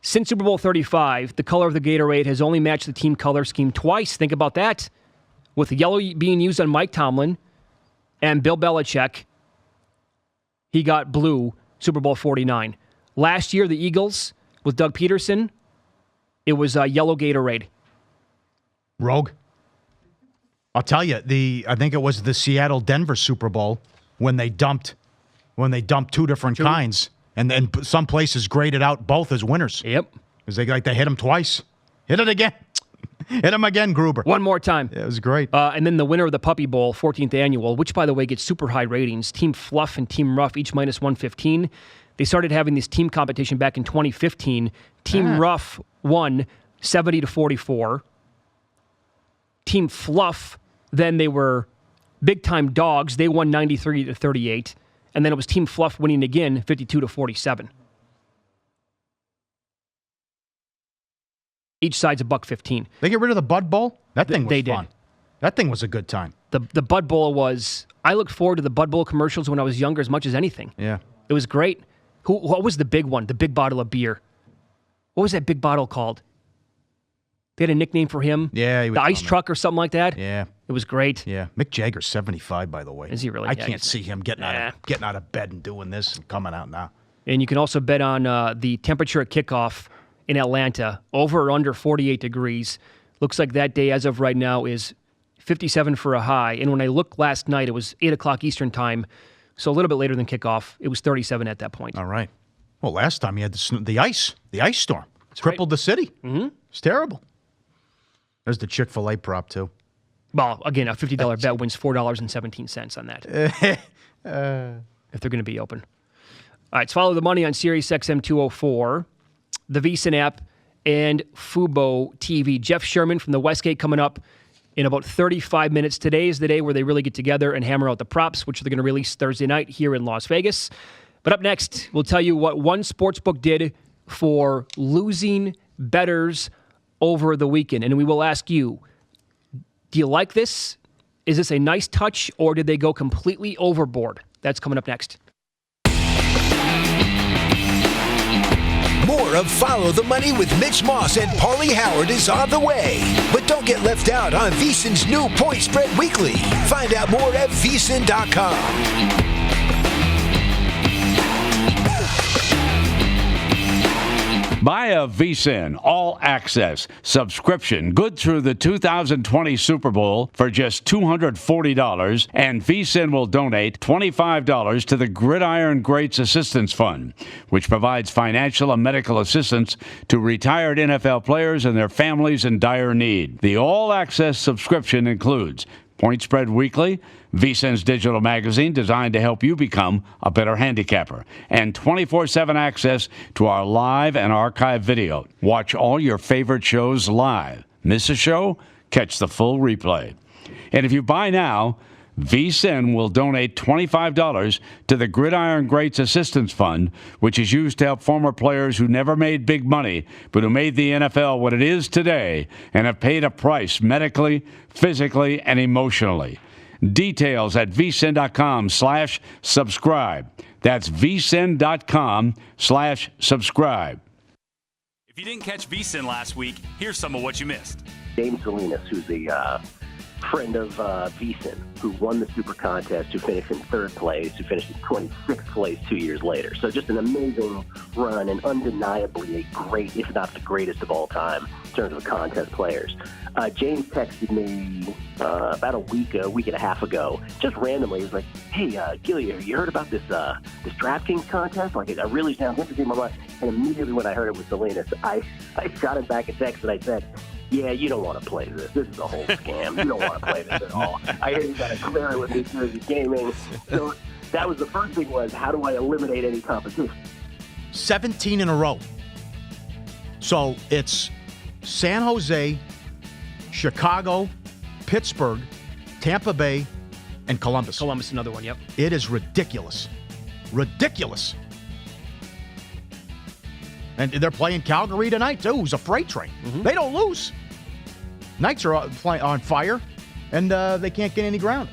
Since Super Bowl 35, the color of the Gatorade has only matched the team color scheme twice. Think about that. With yellow being used on Mike Tomlin and Bill Belichick, he got blue, Super Bowl 49. Last year, the Eagles, with Doug Peterson, it was yellow Gatorade. Rogue. I'll tell you, I think it was the Seattle-Denver Super Bowl when they dumped 2 different kinds, and then some places graded out both as winners. Yep. Because they hit them twice. Hit it again. Hit him again, Gruber. One more time. Yeah, it was great. And then the winner of the Puppy Bowl, 14th annual, which, by the way, gets super high ratings. Team Fluff and Team Rough, each minus 115. They started having this team competition back in 2015. Team Rough won 70-44. Team Fluff, then they were big-time dogs. They won 93-38. And then it was Team Fluff winning again, 52-47. Each side's $1.15. They get rid of the Bud Bowl? That thing was fun. Did. That thing was a good time. The Bud Bowl was... I looked forward to the Bud Bowl commercials when I was younger as much as anything. Yeah. It was great. What was the big one? The big bottle of beer. What was that big bottle called? They had a nickname for him? Yeah. The ice truck or something like that? Yeah. It was great. Yeah. Mick Jagger's 75, by the way. Is he really? I Yeah, can't see him getting out of bed and doing this and coming out now. And you can also bet on the temperature at kickoff in Atlanta, over or under 48 degrees. Looks like that day, as of right now, is 57 for a high. And when I looked last night, it was 8 o'clock Eastern time, so a little bit later than kickoff. It was 37 at that point. All right. Well, last time you had the ice storm. It's crippled the city. Mm-hmm. It's terrible. There's the Chick-fil-A prop, too. Well, again, a $50 bet wins $4.17 on that. If they're going to be open. All right, let's follow the money on Sirius XM 204, the VSiN app, and fuboTV. Jeff Sherman from the Westgate coming up in about 35 minutes. Today is the day where they really get together and hammer out the props, which they're going to release Thursday night here in Las Vegas. But up next, we'll tell you what one sportsbook did for losing bettors over the weekend. And we will ask you, do you like this? Is this a nice touch, or did they go completely overboard? That's coming up next. More of Follow the Money with Mitch Moss and Pauly Howard is on the way. But don't get left out on VSiN's new Point Spread Weekly. Find out more at VSiN.com. Buy a VSiN All Access subscription good through the 2020 Super Bowl for just $240, and VSiN will donate $25 to the Gridiron Greats Assistance Fund, which provides financial and medical assistance to retired NFL players and their families in dire need. The All Access subscription includes Point Spread Weekly, VSiN's digital magazine designed to help you become a better handicapper, and 24/7 access to our live and archive video. Watch all your favorite shows live. Miss a show? Catch the full replay. And if you buy now, VSiN will donate $25 to the Gridiron Greats Assistance Fund, which is used to help former players who never made big money, but who made the NFL what it is today and have paid a price medically, physically, and emotionally. Details at vsin.com/subscribe. That's vsin.com/subscribe. If you didn't catch VSiN last week, here's some of what you missed. James Salinas, who's a friend of VSiN, who won the Super Contest, who finished in third place, who finished in 26th place 2 years later. So just an amazing run and undeniably a great, if not the greatest of all time in terms of contest players. James texted me about a week and a half ago, just randomly. He was like, "Hey, Gilly, have you heard about this DraftKings contest? Like, it really sounds interesting." And immediately when I heard it was Salinas, I shot him back a text and I said, "Yeah, you don't want to play this. This is a whole scam. You don't want to play this at all. I hear you got to clear it with New Jersey Gaming." So that was the first thing, was how do I eliminate any competition? 17 in a row. So it's San Jose, Chicago, Pittsburgh, Tampa Bay, and Columbus. Columbus, another one, yep. It is ridiculous. Ridiculous. And they're playing Calgary tonight, too, who's a freight train. Mm-hmm. They don't lose. Knights are on fire, and they can't get any ground.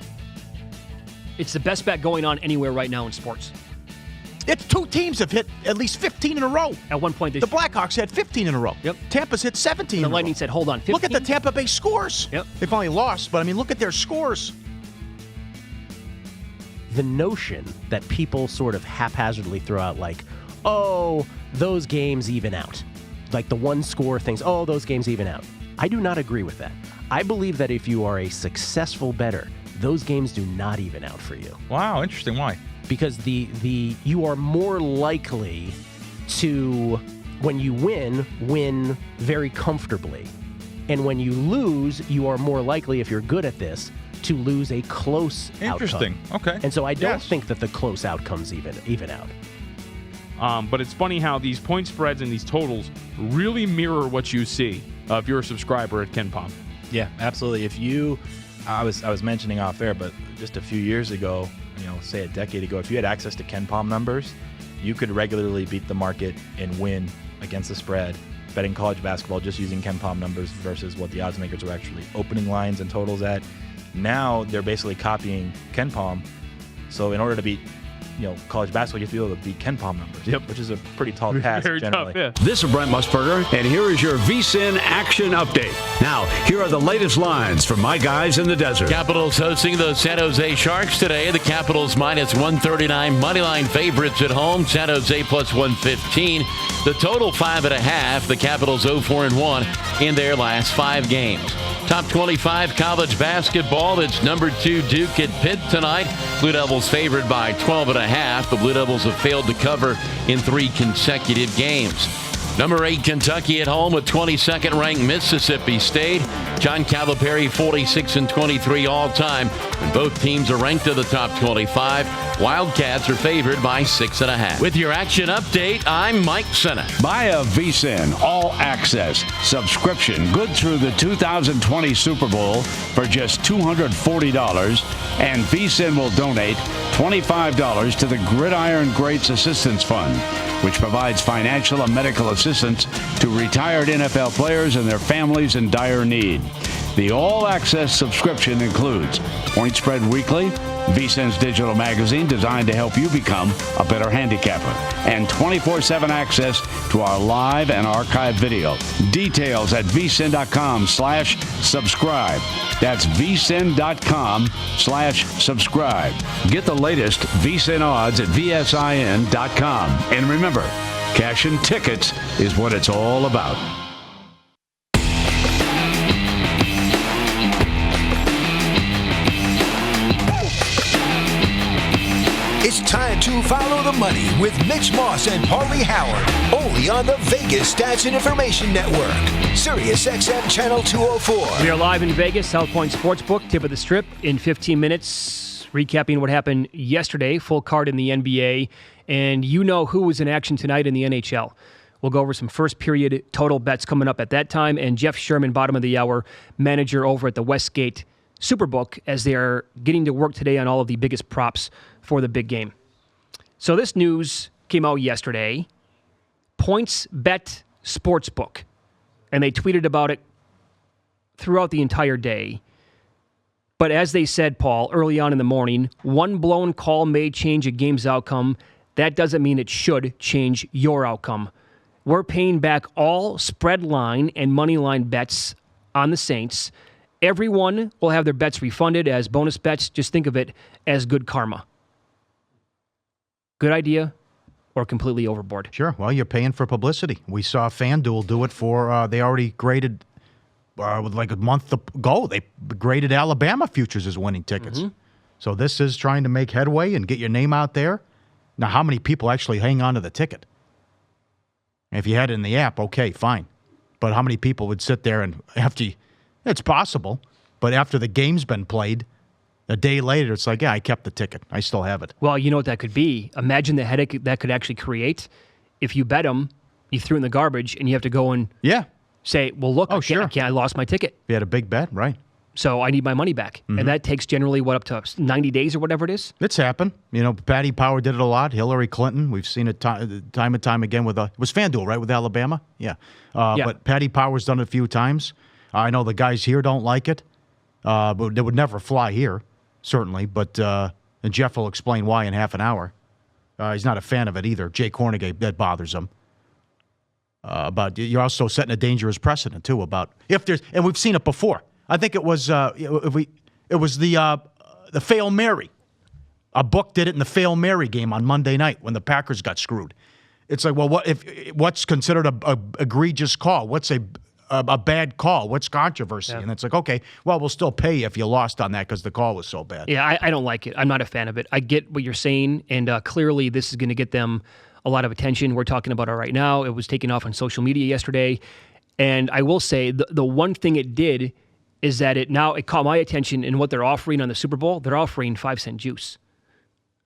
It's the best bet going on anywhere right now in sports. It's two teams have hit at least 15 in a row. At one point, the Blackhawks had 15 in a row. Yep. Tampa's hit 17 in a row. The Lightning said, hold on, 15? Look at the Tampa Bay scores. Yep. They've only lost, but, I mean, look at their scores. The notion that people sort of haphazardly throw out, like, oh, those games even out. Like the one-score things, oh, those games even out. I do not agree with that. I believe that if you are a successful bettor, those games do not even out for you. Wow, interesting. Why? Because you are more likely to, when you win very comfortably. And when you lose, you are more likely, if you're good at this, to lose a close Interesting. outcome. Okay. And so I don't think that the close outcomes even out. But it's funny how these point spreads and these totals really mirror what you see if you're a subscriber at KenPom. Yeah, absolutely. If you, I was mentioning off air, but just a few years ago, say a decade ago, if you had access to KenPom numbers, you could regularly beat the market and win against the spread betting college basketball just using KenPom numbers versus what the odds makers were actually opening lines and totals at. Now they're basically copying KenPom. So in order to beat college basketball, you have to be able to beat KenPom numbers, which is a pretty tall task generally. Tough, yeah. This is Brent Musburger, and here is your VSiN action update. Now, here are the latest lines from my guys in the desert. Capitals hosting the San Jose Sharks today. The Capitals minus 139 moneyline favorites at home. San Jose plus 115. The total 5.5. The Capitals 0-4-1 in their last 5 games. Top 25 college basketball. It's number 2 Duke at Pitt tonight. Blue Devils favored by 12.5. The Blue Devils have failed to cover in 3 consecutive games. Number 8 Kentucky at home with 22nd ranked Mississippi State. John Calipari 46-23 all time, and both teams are ranked to the top 25. Wildcats are favored by 6.5. With your action update, I'm Mike Senna. Buy a VSiN All Access subscription good through the 2020 Super Bowl for just $240, and VSiN will donate $25 to the Gridiron Greats Assistance Fund, which provides financial and medical assistance to retired NFL players and their families in dire need. The all-access subscription includes Point Spread Weekly, VSiN's digital magazine designed to help you become a better handicapper, and 24/7 access to our live and archived video. Details at vsin.com/subscribe. That's vsin.com/subscribe. Get the latest VSiN odds at vsin.com. And remember, cash and tickets is what it's all about. It's time to follow the money with Mitch Moss and Pauly Howard, only on the Vegas Stats and Information Network, Sirius XM Channel 204. We are live in Vegas, South Point Sportsbook, tip of the strip, in 15 minutes, recapping what happened yesterday, full card in the NBA, and you know who was in action tonight in the NHL. We'll go over some first period total bets coming up at that time, and Jeff Sherman, bottom of the hour, manager over at the Westgate Superbook, as they are getting to work today on all of the biggest props for the big game. So this news came out yesterday. PointsBet Sportsbook, and they tweeted about it throughout the entire day. But as they said, Paul, early on in the morning, one blown call may change a game's outcome. That doesn't mean it should change your outcome. We're paying back all spread line and money line bets on the Saints. Everyone will have their bets refunded as bonus bets. Just think of it as good karma. Good idea or completely overboard. Sure. Well, you're paying for publicity. We saw FanDuel do it for, they already graded, like a month ago, they graded Alabama futures as winning tickets. Mm-hmm. So this is trying to make headway and get your name out there. Now, how many people actually hang on to the ticket? If you had it in the app, okay, fine. But how many people would sit there and it's possible, but after the game's been played, a day later, it's like, yeah, I kept the ticket. I still have it. Well, you know what that could be? Imagine the headache that could actually create if you bet them, you threw in the garbage, and you have to go and say, well, look, I lost my ticket. You had a big bet, right. So I need my money back. Mm-hmm. And that takes generally, up to 90 days or whatever it is? It's happened. Patty Power did it a lot. Hillary Clinton, we've seen it time and time again with, it was FanDuel, right, with Alabama? Yeah. But Patty Power's done it a few times. I know the guys here don't like it, but they would never fly here. Certainly, but and Jeff will explain why in half an hour. He's not a fan of it either. Jay Cornegay, that bothers him. But you're also setting a dangerous precedent too. About if there's, and we've seen it before. I think it was the Fail Mary. A book did it in the Fail Mary game on Monday night when the Packers got screwed. It's like, well, what's considered a egregious call? What's a bad call? What's controversy? Yeah. And it's like, okay, well, we'll still pay you if you lost on that because the call was so bad. Yeah, I don't like it. I'm not a fan of it. I get what you're saying, and clearly this is going to get them a lot of attention. We're talking about it right now. It was taken off on social media yesterday, and I will say the one thing it did is that it caught my attention in what they're offering on the Super Bowl. They're offering 5-cent juice.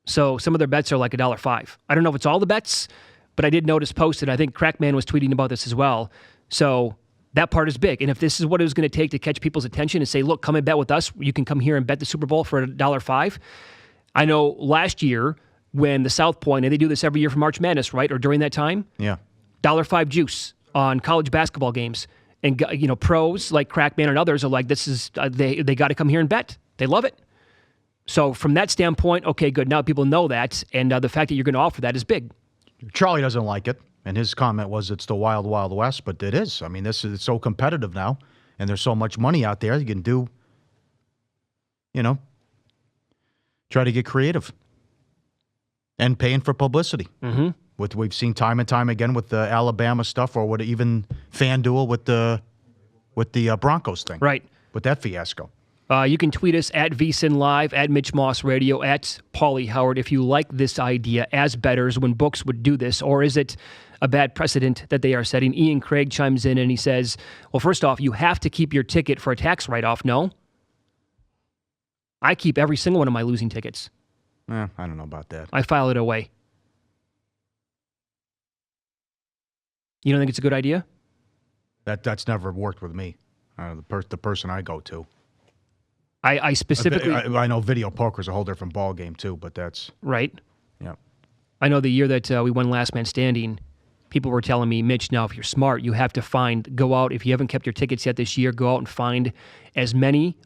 So some of their bets are like $1.05. I don't know if it's all the bets, but I did notice posted. I think Crackman was tweeting about this as well. So that part is big. And if this is what it was going to take to catch people's attention and say, look, come and bet with us. You can come here and bet the Super Bowl for $1.05. I know last year when the South Point, and they do this every year for March Madness, right? Or during that time? Yeah. $1.05 juice on college basketball games. And, pros like Crackman and others are like, this is, they got to come here and bet. They love it. So from that standpoint, okay, good. Now people know that. And the fact that you're going to offer that is big. Charlie doesn't like it. And his comment was it's the wild, wild west, but it is. I mean, it's so competitive now, and there's so much money out there. You can do, try to get creative and paying for publicity. Mm-hmm. We've seen time and time again with the Alabama stuff, or with even FanDuel with the Broncos thing. Right. With that fiasco. You can tweet us at VSiN Live, at Mitch Moss Radio, at Pauly Howard if you like this idea as bettors when books would do this, or is it a bad precedent that they are setting? Ian Craig chimes in and he says, well, first off, you have to keep your ticket for a tax write-off. No. I keep every single one of my losing tickets. I don't know about that. I file it away. You don't think it's a good idea? That's never worked with me. The person I go to. I specifically... I know video poker is a whole different ball game too, but that's... Right. Yeah. I know the year that we won Last Man Standing, people were telling me, Mitch, now if you're smart, you have to go out, if you haven't kept your tickets yet this year, go out and find as many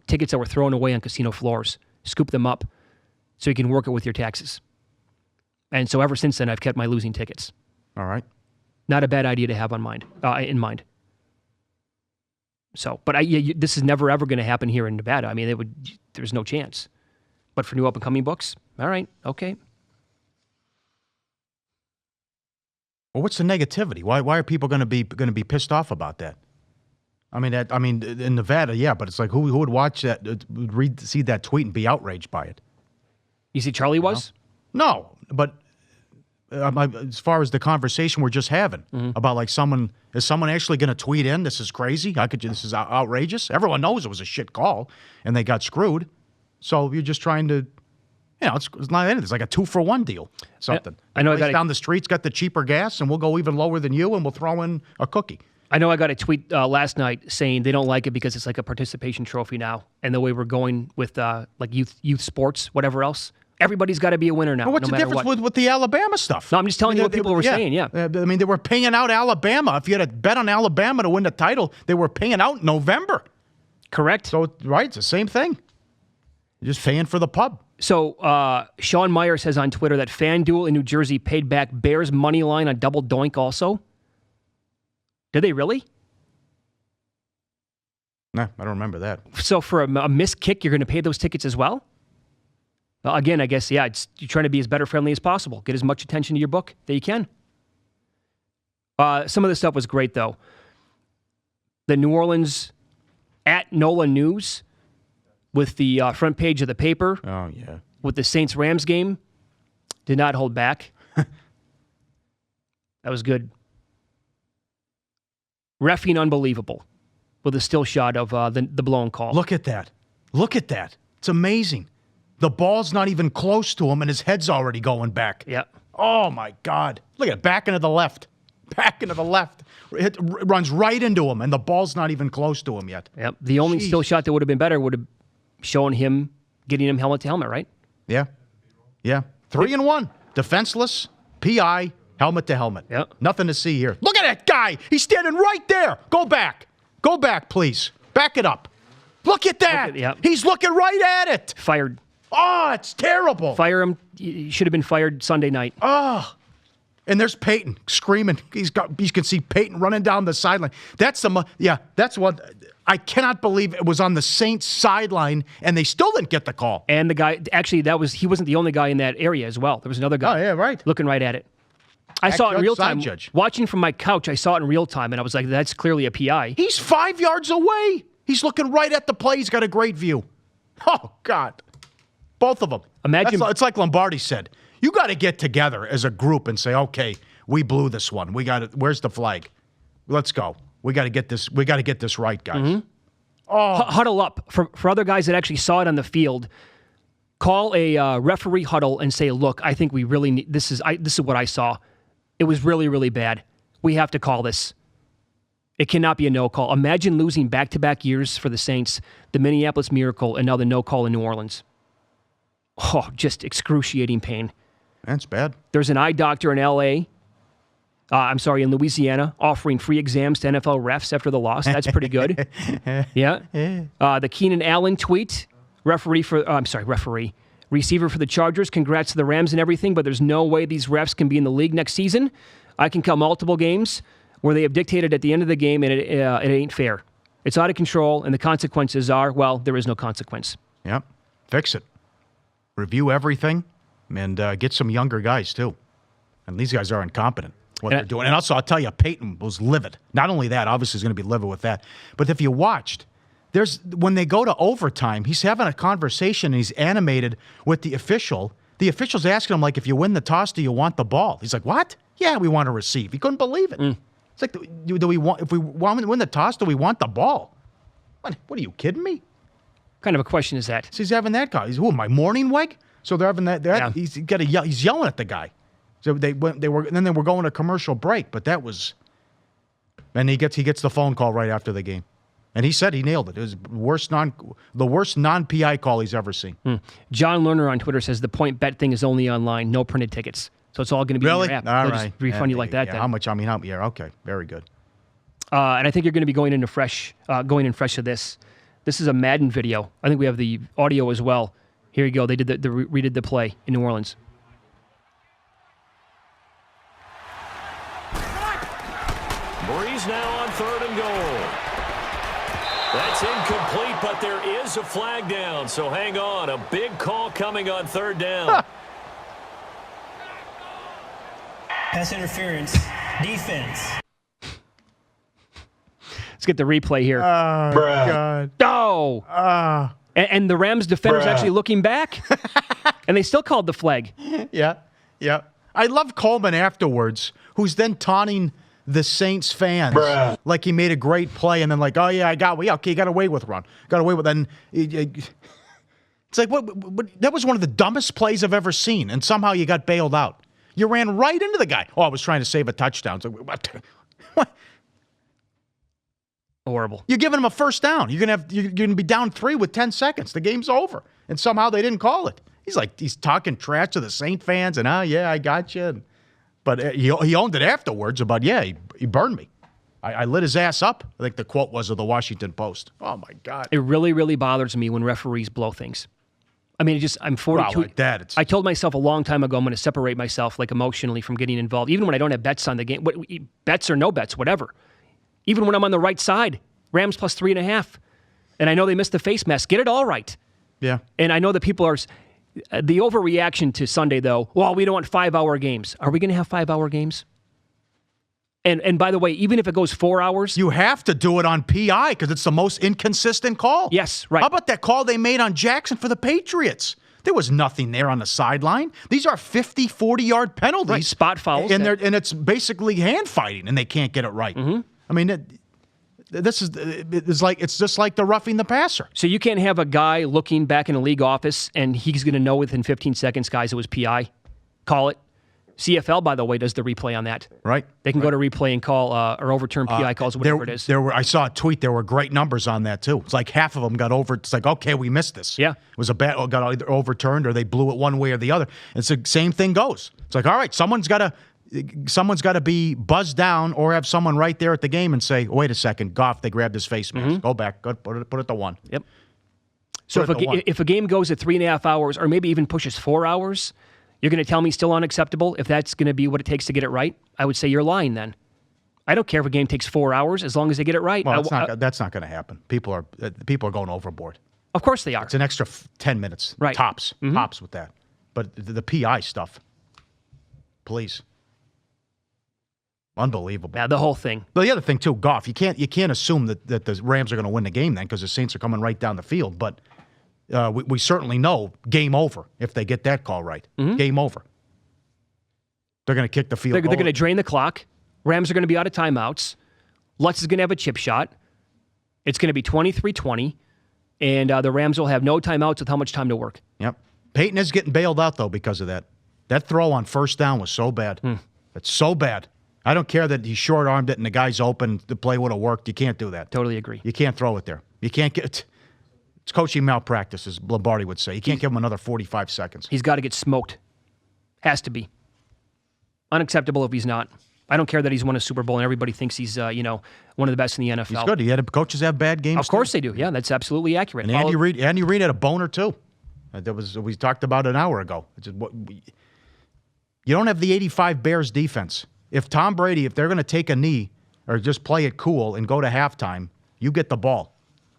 tickets that were thrown away on casino floors. Scoop them up so you can work it with your taxes. And so ever since then, I've kept my losing tickets. All right. Not a bad idea to have in mind. So, but this is never ever going to happen here in Nevada. I mean, there's no chance. But for new up and coming books, all right, okay. Well, what's the negativity? Why are people going to be pissed off about that? I mean, in Nevada, yeah, but it's like who would watch that, see that tweet and be outraged by it? You see, Charlie was? No, but as far as the conversation we're just having about like is someone actually going to tweet in, this is crazy, this is outrageous? Everyone knows it was a shit call and they got screwed. So you're just trying to, it's not anything. It's like a 2-for-1 deal, something. I know. Down the street's got the cheaper gas and we'll go even lower than you and we'll throw in a cookie. I know I got a tweet last night saying they don't like it because it's like a participation trophy now. And the way we're going with like youth sports, whatever else. Everybody's got to be a winner now. Well, what's the difference with the Alabama stuff? No, I'm just telling you what people were saying, yeah. I mean, they were paying out Alabama. If you had a bet on Alabama to win the title, they were paying out in November. Correct. So, right, it's the same thing. You're just paying for the pub. So, Sean Meyer says on Twitter that FanDuel in New Jersey paid back Bears money line on double doink also. Did they really? Nah, I don't remember that. So, for a missed kick, you're going to pay those tickets as well? Well, again, I guess, yeah, you're trying to be as better friendly as possible. Get as much attention to your book that you can. Some of this stuff was great, though. The New Orleans at NOLA News with the front page of the paper. Oh, yeah. With the Saints-Rams game. Did not hold back. That was good. Reffing unbelievable with a still shot of the blown call. Look at that. Look at that. It's amazing. The ball's not even close to him, and his head's already going back. Yeah. Oh, my God. Look at it. Back into the left. Back into the left. It runs right into him, and the ball's not even close to him yet. Yep. The only still shot that would have been better would have shown him getting him helmet to helmet, right? Yeah. Yeah. 3-1. Defenseless, PI, helmet to helmet. Yep. Nothing to see here. Look at that guy. He's standing right there. Go back. Go back, please. Back it up. Look at that. He's looking right at it. Fired. Oh, it's terrible. Fire him. He should have been fired Sunday night. Oh. And there's Peyton screaming. You can see Peyton running down the sideline. That's what I cannot believe it was on the Saints sideline and they still didn't get the call. And the guy, actually, he wasn't the only guy in that area as well. There was another guy. Oh, yeah, right. Looking right at it. I saw it in real time. Watching from my couch, I saw it in real time, and I was like, that's clearly a PI. He's 5 yards away. He's looking right at the play. He's got a great view. Oh, God. Both of them. Imagine. It's like Lombardi said. You got to get together as a group and say, okay, we blew this one. We got it. Where's the flag? Let's go. We got to get this. We got to get this right, guys. Mm-hmm. Oh, huddle up for other guys that actually saw it on the field. Call a referee huddle and say, look, I think we really need this. Is what I saw. It was really, really bad. We have to call this. It cannot be a no call. Imagine losing back-to-back years for the Saints, the Minneapolis Miracle, and now the no call in New Orleans. Oh, just excruciating pain. That's bad. There's an eye doctor in in Louisiana, offering free exams to NFL refs after the loss. That's pretty good. Yeah. The Keenan Allen tweet, receiver for the Chargers. Congrats to the Rams and everything, but there's no way these refs can be in the league next season. I can count multiple games where they have dictated at the end of the game, and it ain't fair. It's out of control, and the consequences are, well, there is no consequence. Yep. Fix it. Review everything. And get some younger guys, too. And these guys are incompetent, what they're doing. And also, I'll tell you, Peyton was livid. Not only that, obviously he's going to be livid with that. But if you watched, when they go to overtime, he's having a conversation, and he's animated with the official. The official's asking him, like, if you win the toss, do you want the ball? He's like, what? Yeah, we want to receive. He couldn't believe it. It's like, if we want to win the toss, do we want the ball? What are you kidding me? What kind of a question is that? So he's having that guy. Who am I, morning weg? So they're having that. Yeah. He's yelling at the guy. So they were going to commercial break, but that was. And he gets the phone call right after the game, and he said he nailed it. It was the worst non-PI call he's ever seen. John Lerner on Twitter says the point bet thing is only online, no printed tickets, so it's all going to be in your app. All They'll right, just refund you like that. Yeah, then. how much? Yeah, okay, very good. And I think you're going to be going in fresh to this. This is a Madden video. I think we have the audio as well. Here you go. They did redid the play in New Orleans. Breeze now on 3rd and goal. That's incomplete, but there is a flag down. So hang on. A big call coming on 3rd down. Pass interference. Defense. Let's get the replay here. Oh, God. Oh. And the Rams defender's actually looking back, and they still called the flag. Yeah. I love Coleman afterwards, who's then taunting the Saints fans like he made a great play, and then like, oh yeah, you got away with run, then it's like what? That was one of the dumbest plays I've ever seen, and somehow you got bailed out. You ran right into the guy. Oh, I was trying to save a touchdown. So what? Horrible. You're giving him a first down. You're gonna be down 3 with 10 seconds. The game's over, and somehow they didn't call it. He's talking trash to the Saint fans, and yeah, I got you. But he owned it afterwards about he burned me. I lit his ass up. I think the quote was of the Washington Post. Oh my God! It really, really bothers me when referees blow things. I mean, I'm 42. Like that, I told myself a long time ago I'm going to separate myself like emotionally from getting involved, even when I don't have bets on the game. Bets or no bets, whatever. Even when I'm on the right side, Rams plus 3.5. And I know they missed the face mask. Get it all right. Yeah. And I know that people are, The overreaction to Sunday, though, well, we don't want 5-hour games. Are we going to have 5-hour games? And by the way, even if it goes 4 hours. You have to do it on PI because it's the most inconsistent call. Yes, right. How about that call they made on Jackson for the Patriots? There was nothing there on the sideline. These are 50, 40-yard penalties. Right, spot fouls. And it's basically hand fighting, and they can't get it right. Mm-hmm. I mean, it's just like the roughing the passer. So you can't have a guy looking back in a league office, and he's going to know within 15 seconds, guys, it was PI. Call it. CFL, by the way, does the replay on that. Right. They can go to replay and call or overturn PI calls, whatever it is. I saw a tweet. There were great numbers on that too. It's like half of them got over. It's like, okay, we missed this. Yeah. It was got either overturned or they blew it one way or the other. It's the same thing goes. It's like, all right, someone's got to be buzzed down or have someone right there at the game and say, wait a second, Goff, they grabbed his face mask. Go back, put it to 1. Yep. So if a game goes at 3.5 hours or maybe even pushes 4 hours, you're going to tell me still unacceptable if that's going to be what it takes to get it right? I would say you're lying then. I don't care if a game takes 4 hours as long as they get it right. Well, that's not going to happen. People are going overboard. Of course they are. It's an extra 10 minutes, right. Tops with that. But the PI stuff, please. Unbelievable. Yeah, the whole thing. But the other thing too, Goff, you can't assume that the Rams are going to win the game then because the Saints are coming right down the field. But we certainly know game over if they get that call right. Game over. They're going to kick the field goal. They're going to drain the clock. Rams are going to be out of timeouts. Lutz is going to have a chip shot. It's going to be 23-20. And the Rams will have no timeouts with how much time to work. Yep. Peyton is getting bailed out, though, because of that. That throw on first down was so bad. It's so bad. I don't care that he short-armed it and the guy's open. The play would have worked. You can't do that. Totally agree. You can't throw it there. You can't get... It's coaching malpractice, as Lombardi would say. You can't give him another 45 seconds. He's got to get smoked. Has to be. Unacceptable if he's not. I don't care that he's won a Super Bowl and everybody thinks he's, one of the best in the NFL. He's good. Coaches have bad games. Of course they do. Yeah, that's absolutely accurate. And Andy Reid had a boner too. We talked about it an hour ago. You don't have the 85 Bears defense. If Tom Brady, if they're going to take a knee or just play it cool and go to halftime, you get the ball.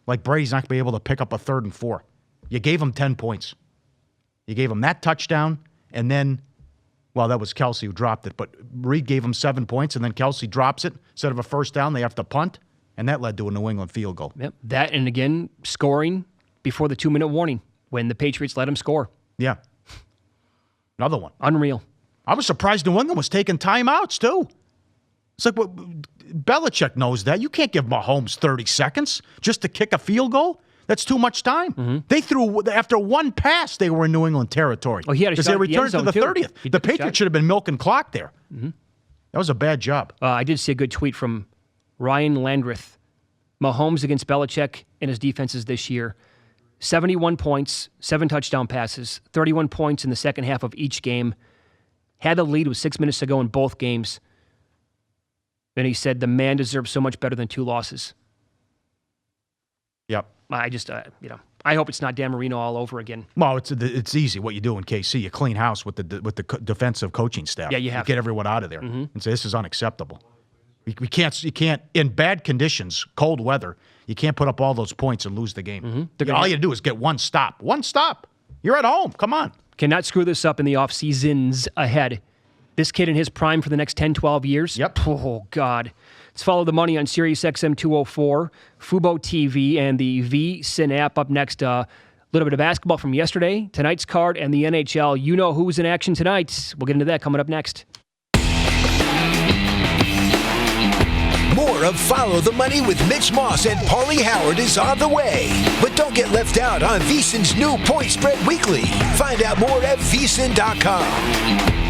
Like Brady's not going to be able to pick up a 3rd and 4. You gave him 10 points. You gave him that touchdown, and then, well, that was Kelsey who dropped it, but Reed gave him 7 points, and then Kelsey drops it. Instead of a first down, they have to punt, and that led to a New England field goal. Yep. That, and again, scoring before the 2-minute warning when the Patriots let him score. Yeah. Another one. Unreal. I was surprised New England was taking timeouts, too. It's like, Belichick knows that. You can't give Mahomes 30 seconds just to kick a field goal. That's too much time. They threw, after one pass, they were in New England territory. Oh, he had a shot. Because they returned to the 30th. The Patriots should have been milking clock there. That was a bad job. I did see a good tweet from Ryan Landreth. Mahomes against Belichick and his defenses this year. 71 points, 7 touchdown passes, 31 points in the second half of each game. Had the lead with 6 minutes to go in both games. Then he said the man deserves so much better than 2 losses. Yep. I just, I hope it's not Dan Marino all over again. Well, it's easy what you do in KC. You clean house with the defensive coaching staff. Yeah, you have to get everyone out of there and say this is unacceptable. You can't in bad conditions, cold weather. You can't put up all those points and lose the game. All you do is get one stop. One stop. You're at home. Come on. Cannot screw this up in the off seasons ahead. This kid in his prime for the next 10, 12 years. Yep. Oh, God. Let's follow the money on Sirius XM 204, fuboTV, and the VSiN app. Up next, a little bit of basketball from yesterday, tonight's card, and the NHL. You know who's in action tonight. We'll get into that coming up next. More of Follow the Money with Mitch Moss and Pauly Howard is on the way. But don't get left out on VSiN's new Point Spread Weekly. Find out more at VSiN.com.